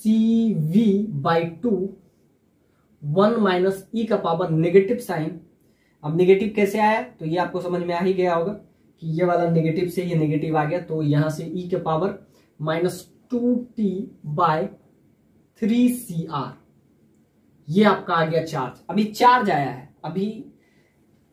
cv/2 1 माइनस e का पावर नेगेटिव साइन। अब नेगेटिव कैसे आया, तो ये आपको समझ में आ ही गया होगा कि ये वाला नेगेटिव से ये नेगेटिव आ गया, तो यहां से e के पावर -2t/3cr, ये आपका आ गया चार्ज। अभी चार्ज आया है, अभी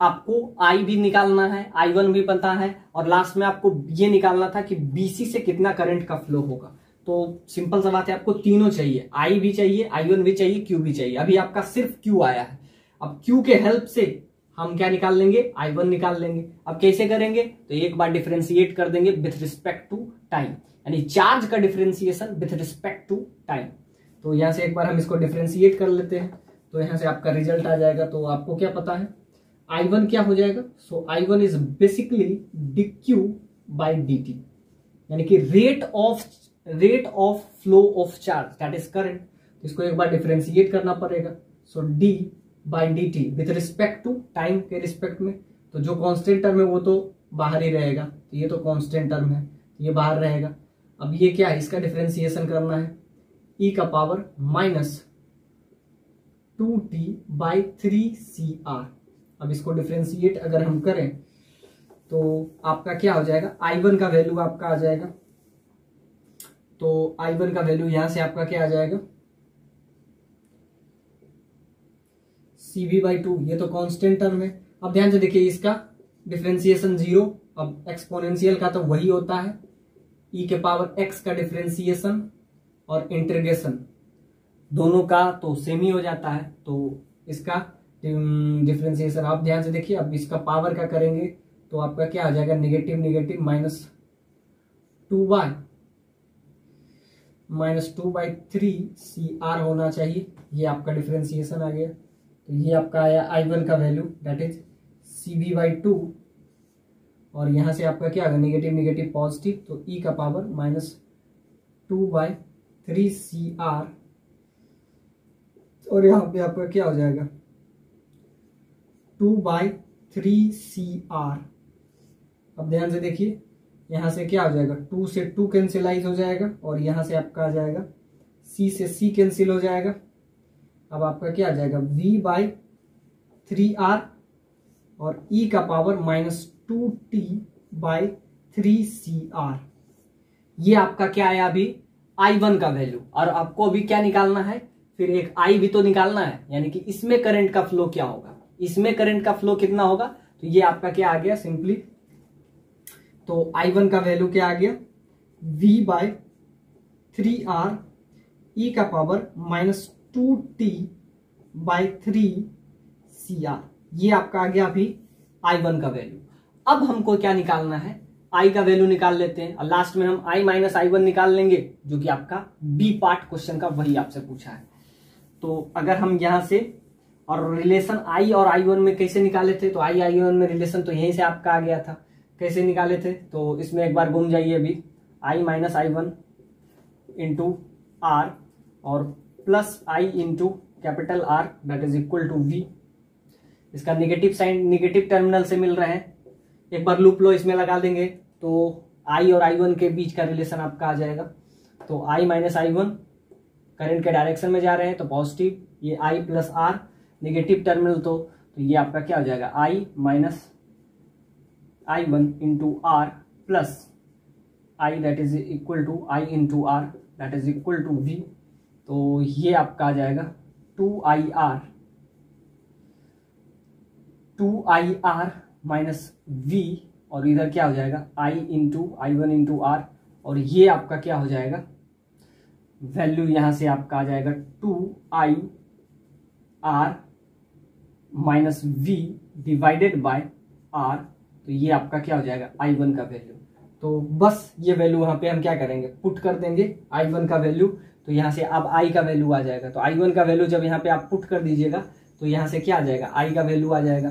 आपको I भी निकालना है, I1 भी पता है, और लास्ट में आपको ये निकालना था कि BC से कितना करंट का फ्लो होगा। तो सिंपल सा बात है, आपको तीनों चाहिए, I भी चाहिए, I1 भी चाहिए, Q भी चाहिए। अभी आपका सिर्फ Q आया है, अब Q के हेल्प से हम क्या निकाल लेंगे, I1 निकाल लेंगे। अब कैसे करेंगे, तो एक बार डिफरेंशिएट कर देंगे विथ रिस्पेक्ट टू टाइम, यानी चार्ज का differentiation with respect to time. तो यहां से एक बार हम इसको डिफरेंशिएट कर लेते हैं, तो यहां से आपका रिजल्ट आ जाएगा। तो आपको क्या पता है I1 क्या हो जाएगा, सो I1 इज बेसिकली dq/dt, यानी कि rate of flow of charge that is current. तो इसको एक बार डिफरेंशिएट करना पड़ेगा, so d/dt with respect to time के रिस्पेक्ट में। तो जो कांस्टेंट टर्म है वो तो बाहर ही रहेगा, तो ये तो कांस्टेंट टर्म है, ये बाहर रहेगा। अब ये क्या है, इसका डिफरेंशिएशन करना है, e का पावर -2t/3cr। अब इसको डिफरेंशिएट अगर हम करें तो आपका क्या हो जाएगा, I1 का वैल्यू आपका आ जाएगा, तो I1 का वैल्यू यहां से आपका क्या आ जाएगा CB/2 ये तो कांस्टेंट टर्म है। अब ध्यान से देखिए इसका डिफरेंशिएशन 0, अब एक्सपोनेंशियल का तो वही होता है, e के पावर x का डिफरेंशिएशन और इंटीग्रेशन दोनों का तो सेम ही हो जाता है। तो इसका डिफरेंशिएशन आप ध्यान से देखिए, अब इसका पावर का करेंगे तो आपका क्या आ जाएगा, नेगेटिव नेगेटिव -2/3 CR होना चाहिए। ये आपका डिफरेंशिएशन आ गया। तो ये आपका आया I1 का वैल्यू दैट इज CB/2 और यहां से आपका क्या आ गया, नेगेटिव नेगेटिव पॉजिटिव, तो e का पावर -2/3 CR और यहाँ पे आपका क्या हो जाएगा 2/3 CR। अब ध्यान से देखिए यहां से क्या हो जाएगा, 2 से 2 कैंसिलाइज हो जाएगा और यहां से आपका आ जाएगा C से C कैंसिल हो जाएगा। अब आपका क्या आ जाएगा V/3R और e का पावर -2t/3CR। ये आपका क्या आया अभी I1 का वैल्यू। और आपको अभी क्या निकालना है, फिर एक I भी तो निकालना है, यानी कि इसमें करंट का फ्लो क्या होगा, इसमें करंट का फ्लो कितना होगा। तो ये आपका क्या आ गया सिंपली, तो I1 का वैल्यू क्या आ गया V/3R e का पावर -2t/3CR। ये आपका आ गया अभी I1 का वैल्यू। अब हमको क्या निकालना है, I का वैल्यू निकाल लेते हैं और लास्ट में हम I - I1 निकाल लेंगे, जो कि आपका बी पार्ट क्वेश्चन का वही आपसे पूछा है। तो अगर हम यहां से और रिलेशन I और I1 में कैसे निकाले थे, तो I में रिलेशन तो यहीं से आपका आ गया था। कैसे निकाले थे, तो इसमें एक बार घूम जाइए अभी, I - I1 इंटू R और plus I into capital R that is equal to V। इसका नेगेटिव साइन नेगेटिव टर्मिनल से मिल रहे हैं, एक बार लूप लो इसमें लगा देंगे तो I और I1 के बीच का रिलेशन आपका आ जाएगा। तो I - I1 करंट के डायरेक्शन में जा रहे हैं तो पॉजिटिव, ये I plus R negative terminal तो ये आपका क्या हो जाएगा I - I1 into R plus I that is equal to I into R that is equal to V। तो ये आपका आ जाएगा 2IR माइनस V और इधर क्या हो जाएगा I into I1 into R और ये आपका क्या हो जाएगा वैल्यू, यहां से आपका आ जाएगा 2IR minus V divided by R। तो ये आपका क्या हो जाएगा I1 का वैल्यू। तो बस ये वैल्यू वहां पे हम क्या करेंगे, पुट कर देंगे I1 का वैल्यू। तो यहां से अब I का वैल्यू आ जाएगा। तो I1 का वैल्यू जब यहाँ पे आप पुट कर दीजिएगा तो यहां से क्या आ जाएगा I का वैल्यू आ जाएगा।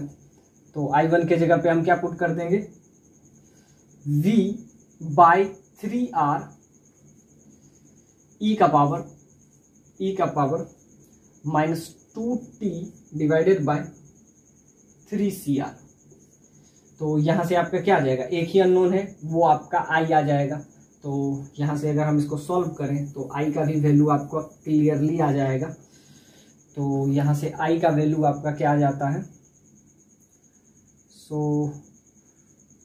तो I1 के जगह पे हम क्या पुट कर देंगे V/3R e का power -2t divided by 3CR। तो यहां से आपका क्या आ जाएगा, एक ही अननोन है वो आपका I आ जाएगा। तो यहां से अगर हम इसको सॉल्व करें तो I का भी वैल्यू आपको क्लियरली आ जाएगा। तो यहां से I का वैल्यू आपका क्या आ जाता है, सो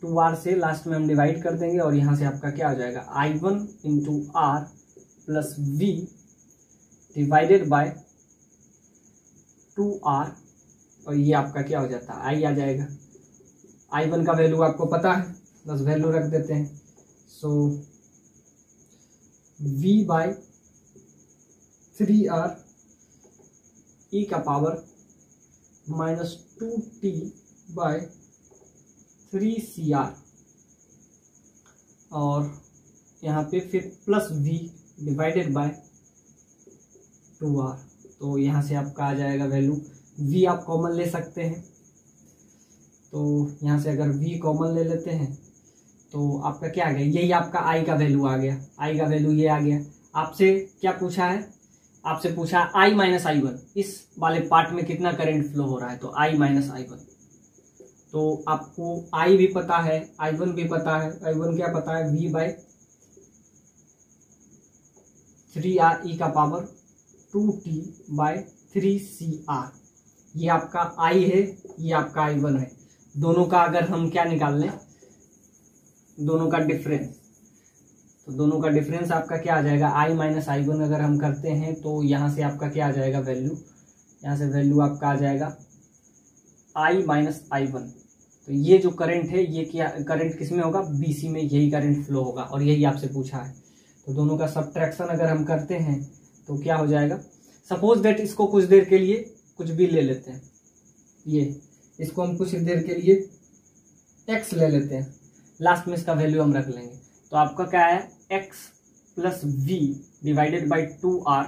2R से लास्ट में हम डिवाइड कर देंगे और यहां से आपका क्या आ जाएगा I1 into R plus V divided bye 2R और ये आपका क्या हो जाता है I आ जाएगा। I1 का वैल्यू आपको पता है, बस वैल्यू रख देते हैं। सो V/3R e का पावर -2t/3CR और यहाँ पे फिर plus V divided bye 2R। तो यहाँ से आपका आ जाएगा वैल्यू, V आप कॉमन ले सकते हैं। तो यहाँ से अगर V कॉमन ले लेते हैं तो आपका क्या आ गया, यही आपका I का वैल्यू आ गया। I का वैल्यू ये आ गया। आपसे क्या पूछा है, आपसे पूछा I - I1 इस वाले पार्ट में कितना करंट फ्लो हो रहा है, तो I - I1। तो आपको I भी पता है, I1 भी पता है। I1 क्या पता है, V/3R e का पावर 2t/3CR। ये आपका I है, ये आपका I1 है। दोनों का अगर हम क्या निकाल लें, दोनों का डिफरेंस, तो दोनों का डिफरेंस आपका क्या आ जाएगा I - I1 अगर हम करते हैं तो यहाँ से आपका क्या आ जाएगा वैल्यू, यहाँ से वैल्यू आपका आ जाएगा आई माइनस आई वन। तो ये जो करंट है ये क्या करंट किस में होगा, BC में यही करंट फ्लो होगा और यही आपसे पूछा है। तो दोनों का सब्ट्रैक्शन अगर हम करते हैं तो क्या हो जाएगा, सपोज दैट इसको कुछ देर के लिए कुछ भी ले लेते हैं, ये इसको हम कुछ देर के लिए x ले लेते हैं, लास्ट में इसका वैल्यू हम रख लेंगे। तो आपका क्या है, x plus v divided by 2r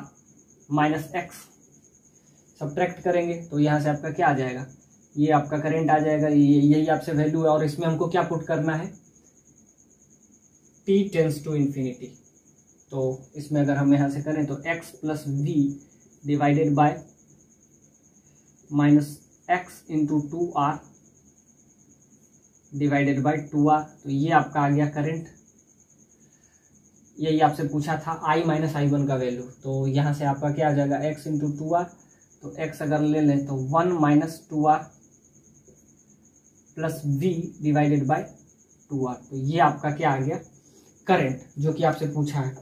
minus x। Subtract करेंगे तो यहाँ से आपका क्या आ जाएगा, ये आपका करंट आ जाएगा, यही आपसे वैल्यू है और इसमें हमको क्या पुट करना है, t टेंस टू इंफिनिटी। तो इसमें अगर हम यहाँ से करें तो x plus v divided bye minus x into 2r divided by 2r। तो ये आपका आ गया करंट, यही आपसे पूछा था i माइनस आई वन का वैल्यू। तो यहाँ से आपका क्या आ जाएगा, x इंटू 2r। तो x अगर ले लें तो 1 minus 2r plus v divided bye 2r। तो ये आपका क्या आ गया, करंट, जो कि आपसे पूछा है।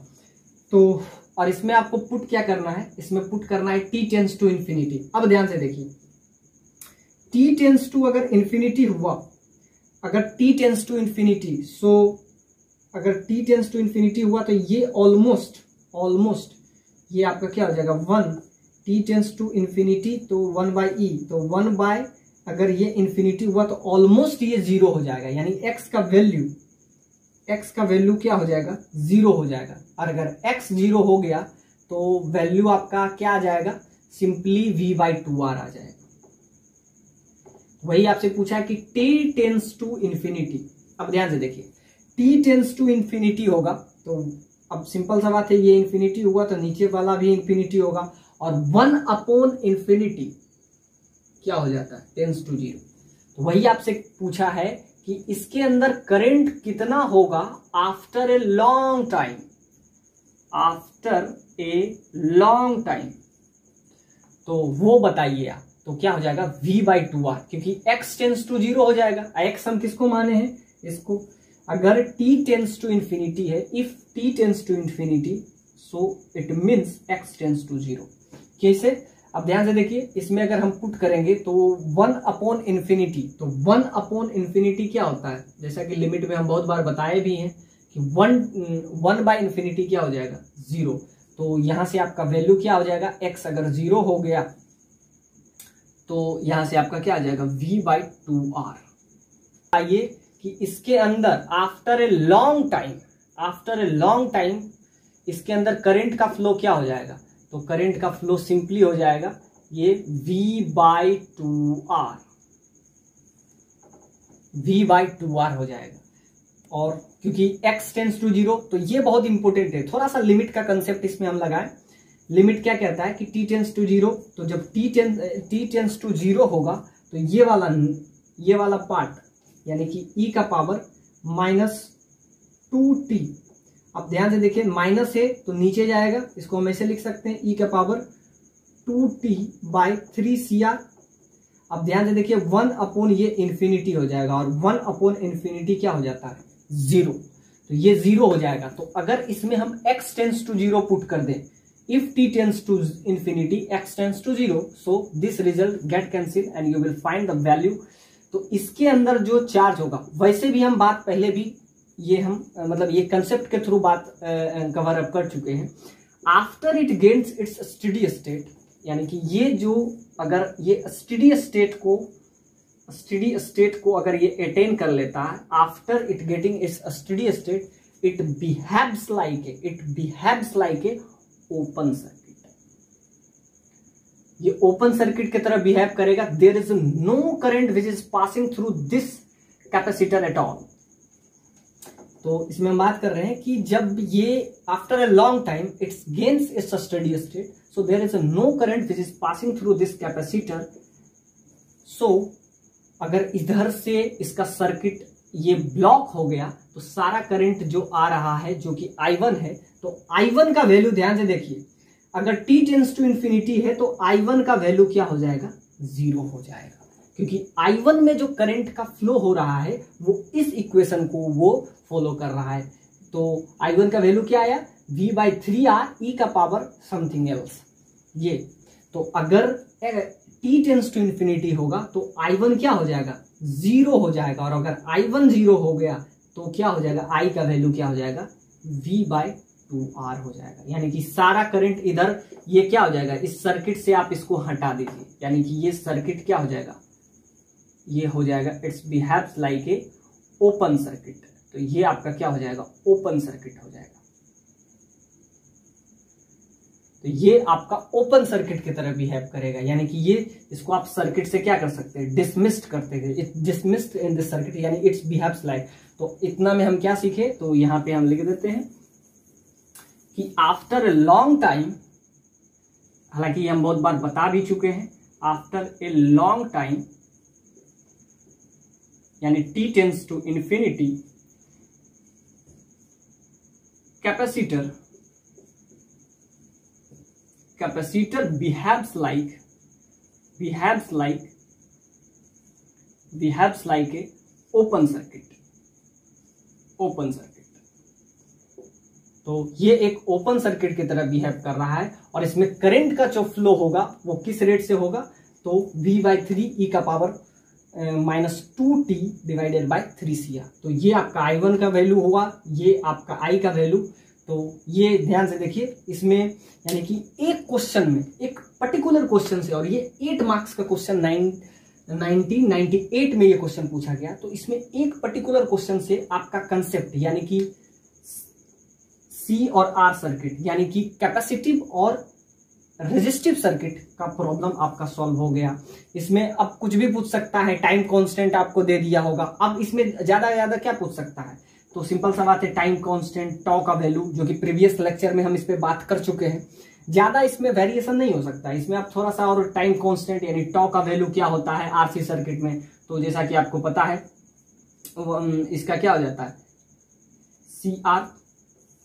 तो और इसमें आपको पुट क्या करना है, इसमें पुट करना है t टेंस टू इंफिनिटी। अब ध्यान से देखिए, t टेंस टू अगर इंफिनिटी हुआ, अगर t टेंस टू इंफिनिटी, सो अगर t टेंस टू इंफिनिटी हुआ तो ये ऑलमोस्ट ये आपका क्या हो जाएगा 1, t टेंस टू इंफिनिटी तो 1 बाई ई, तो 1 बाय अगर ये इंफिनिटी हुआ तो ऑलमोस्ट ये 0 हो जाएगा, यानी x का वैल्यू क्या हो जाएगा, 0 हो जाएगा। और अगर x 0 हो गया तो वैल्यू आपका क्या आ जाएगा, सिंपली v बाई 2r आ जाएगा। वही आपसे पूछा है कि t टेंस टू इंफिनिटी। अब ध्यान से देखिए, t टेंस टू इंफिनिटी होगा तो अब सिंपल सा बात है, ये इंफिनिटी हुआ तो नीचे वाला भी इंफिनिटी होगा और 1 अपॉन इंफिनिटी क्या हो जाता है, टेंस टू 0। तो वही आपसे पूछा है कि इसके अंदर करंट कितना होगा आफ्टर ए लॉन्ग टाइम, तो वो बताइए आप। तो क्या हो जाएगा, v बाई 2r, क्योंकि x टेंस टू 0 हो जाएगा। x हम किसको माने हैं, इसको। अगर t टेंस टू इंफिनिटी है, if t tends to infinity so it means x tends to 0। कैसे, अब ध्यान से देखिए, इसमें अगर हम पुट करेंगे तो 1 अपॉन इंफिनिटी, तो 1 अपॉन इंफिनिटी क्या होता है, जैसा कि लिमिट में हम बहुत बार बताए भी हैं कि 1 बाय इंफिनिटी क्या हो जाएगा, 0। तो यहां से आपका वैल्यू क्या हो जाएगा, x अगर 0 हो गया तो यहां से आपका क्या आ जाएगा, v बाई 2r। आइए कि इसके अंदर आफ्टर ए लॉन्ग टाइम इसके अंदर करंट का फ्लो क्या हो जाएगा, तो करंट का फ्लो सिंपली हो जाएगा ये v बाई 2r हो जाएगा। और क्योंकि x टेंस टू 0, तो ये बहुत इंपॉर्टेंट है, थोड़ा सा लिमिट का कंसेप्ट इसमें हम लगाएं। लिमिट क्या कहता है कि t टेंस टू 0, तो जब t टेंस टू 0 होगा तो ये वाला पार्ट यानी कि e का पावर माइनस 2t। अब ध्यान से देखिए, माइनस है तो नीचे जाएगा, इसको हम ऐसे लिख सकते हैं e का पावर 2t बाई 3cr। अब ध्यान से देखिए, 1 अपॉन ये इंफिनिटी हो जाएगा और 1 अपॉन इंफिनिटी क्या हो जाता है, 0। तो ये 0 हो जाएगा। तो अगर इसमें हम x टेंस टू 0 पुट कर दें, if t tends to infinity x tends to 0, so this result get cancel and you will find the value. तो इसके अंदर जो चार्ज होगा, वैसे भी हम बात पहले भी ये हम मतलब ये कंसेप्ट के थ्रू बात कवर अप कर चुके हैं। After it gains its steady state, यानी कि ये जो अगर ये स्टेडी स्टेट को अगर ये अटेन कर लेता है, after it getting its steady state, it behaves like a open circuit. ये ओपन सर्किट की तरह बिहेव करेगा। There is no current which is passing through this capacitor at all. तो इसमें हम बात कर रहे हैं कि जब ये after a long time its gains its steady state, so there is no current which is passing through this capacitor. So अगर इधर से इसका सर्किट ये ब्लॉक हो गया तो सारा करंट जो आ रहा है जो कि I1 है, तो I1 का वैल्यू ध्यान से देखिए, अगर t टेंस टू इंफिनिटी है तो I1 का वैल्यू क्या हो जाएगा, 0 हो जाएगा, क्योंकि I1 में जो करंट का फ्लो हो रहा है वो इस इक्वेशन को वो फॉलो कर रहा है। तो I1 का वैल्यू क्या आया, v बाई 3r e का पावर समथिंग एल्स। ये तो अगर t टेंस टू इन्फिनिटी होगा तो I1 क्या हो जाएगा, 0 हो जाएगा। और अगर I1 0 हो गया तो क्या हो जाएगा, I का वैल्यू क्या हो जाएगा, V/2R हो जाएगा। यानी कि सारा करंट इधर ये क्या हो जाएगा, इस सर्किट से आप इसको हटा दीजिए, यानी कि ये सर्किट क्या हो जाएगा, ये हो जाएगा it's behaves like a open circuit. तो ये आपका क्या हो जाएगा, ओपन सर्किट हो जाएगा। तो ये आपका ओपन सर्किट की तरह बिहेव करेगा, यानी कि ये इसको आप सर्किट से क्या कर सकते हैं, डिसमिस्ड करते हैं, it dismissed in this circuit, यानी इट्स बिहेव्स लाइक। तो इतना में हम क्या सीखे, तो यहां पे हम लिख देते हैं कि आफ्टर ए लॉन्ग टाइम, हालांकि हम बहुत बार बता भी चुके हैं, आफ्टर ए लॉन्ग टाइम यानी t tends to infinity, capacitor behaves like a open circuit। तो ये एक ओपन सर्किट की तरह बिहेव कर रहा है और इसमें करंट का जो फ्लो होगा वो किस रेट से होगा, तो V/3 -2t divided by 3CR। तो ये आपका I1 का वैल्यू हुआ, ये आपका I का वैल्यू। तो ये ध्यान से देखिए, इसमें यानी कि एक क्वेश्चन में, एक पर्टिकुलर क्वेश्चन से, और ये 8 मार्क्स का क्वेश्चन 1998 में ये क्वेश्चन पूछा गया। तो इसमें एक पर्टिकुलर क्वेश्चन से आपका कंसेप्ट यानी कि C और R सर्किट यानी कि कैपेसिटिव और रेजिस्टिव सर्किट का प्रॉब्लम आपका सॉल्व हो गया। इसमें अब कुछ भी पूछ सकता है, टाइम कांस्टेंट आपको दे दिया होगा। अब इसमें ज्यादा ज्यादा क्या पूछ सकता है, तो सिंपल सा बात है, टाइम कांस्टेंट, टॉ का वैल्यू, जो कि प्रीवियस लेक्चर में हम इस पे बात कर चुके हैं। ज्यादा इसमें वेरिएशन नहीं हो सकता, इसमें आप थोड़ा सा और टाइम कांस्टेंट यानी टॉ का वैल्यू क्या होता है आरसी सर्किट में, तो जैसा कि आपको पता है इसका क्या हो जाता है, CR,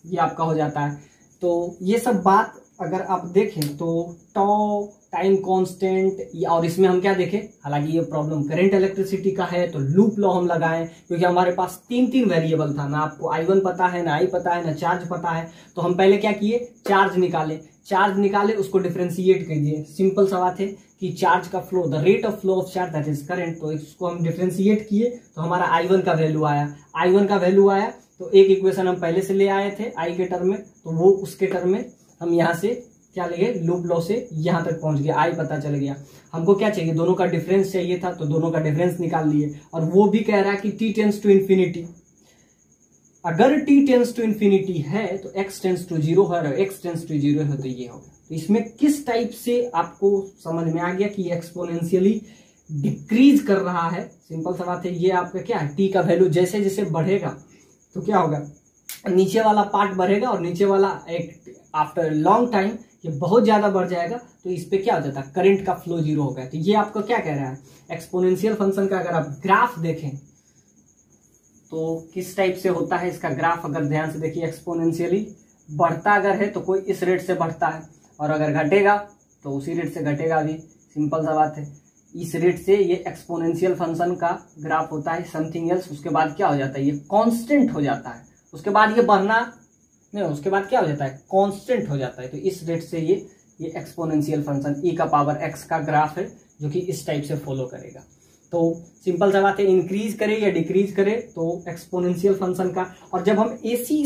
ये आपका हो जाता है। तो ये सब बात अगर आप देखें तो टॉ, टाइम कांस्टेंट, और इसमें हम क्या देखें, हालांकि ये प्रॉब्लम करंट इलेक्ट्रिसिटी का है तो लूप लॉ हम लगाएं, क्योंकि हमारे पास तीन वेरिएबल था, ना आपको I1 पता है, ना I पता है, ना चार्ज पता है। तो हम पहले क्या किए, चार्ज निकाले, उसको डिफरेंशिएट कीजिए। सिंपल सा बात है कि चार्ज का flow, the rate of flow of charge that is current, तो इसको हम डिफरेंशिएट किए तो हमारा I1 का वैल्यू आया। तो एक इक्वेशन हम पहले से ले आए थे I के टर्म में, तो वो उसके टर्म में हम यहाँ से क्या ले गए, लूप लॉ से यहां तक पहुंच गया, I पता चल गया। हमको क्या चाहिए, दोनों का डिफरेंस चाहिए था, तो दोनों का डिफरेंस निकाल लिए। और वो भी कह रहा है कि t टेंस टू इन्फिनिटी, अगर t टेंस टू इन्फिनिटी है तो x टेंस टू 0 है, और x टेंस टू 0 है तो ये होगा। तो इसमें किस टाइप से आपको समझ में आ गया कि एक्सपोनेंशियली डिक्रीज कर रहा है। सिंपल सा बात है, ये आपका क्या है, t का वैल्यू जैसे जैसे बढ़ेगा तो क्या होगा, नीचे वाला पार्ट बढ़ेगा और नीचे वाला एक आफ्टर लॉन्ग टाइम ये बहुत ज्यादा बढ़ जाएगा। तो इस पे क्या हो जाता है, करंट का फ्लो 0 हो गया। तो ये आपको क्या कह रहा है, एक्सपोनेंशियल फंक्शन का अगर आप ग्राफ देखें तो किस टाइप से होता है इसका ग्राफ, अगर ध्यान से देखिए, एक्सपोनेंशियली बढ़ता अगर है तो कोई इस रेट से बढ़ता है, और अगर घटेगा तो उसी रेट से घटेगा भी। सिंपल सा बात है, इस रेट से ये एक्सपोनेंशियल फंक्शन का ग्राफ होता है, समथिंग एल्स। उसके बाद क्या हो जाता है, ये कांस्टेंट हो जाता है, उसके बाद ये बढ़ना नहीं, उसके बाद क्या हो जाता है, कांस्टेंट हो जाता है। तो इस रेट से ये एक्सपोनेंशियल फंक्शन e का पावर x का ग्राफ है, जो कि इस टाइप से फॉलो करेगा। तो सिंपल सा बात है, इंक्रीज करे या डिक्रीज करे तो एक्सपोनेंशियल फंक्शन का। और जब हम AC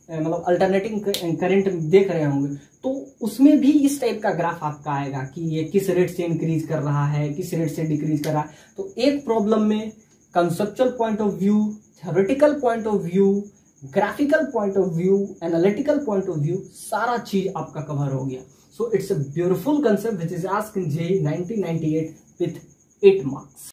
मतलब अल्टरनेटिंग करंट देख रहे होंगे तो उसमें भी इस टाइप का ग्राफ आपका आएगा कि ये किस रेट से इंक्रीज कर रहा है, किस रेट से डिक्रीज कर रहा है। तो एक प्रॉब्लम में conceptual point of view, theoretical point of view, graphical point of view, analytical point of view, सारा चीज आपका कवर हो गया। So it's a beautiful concept which is asked in JEE 1998 with 8 marks.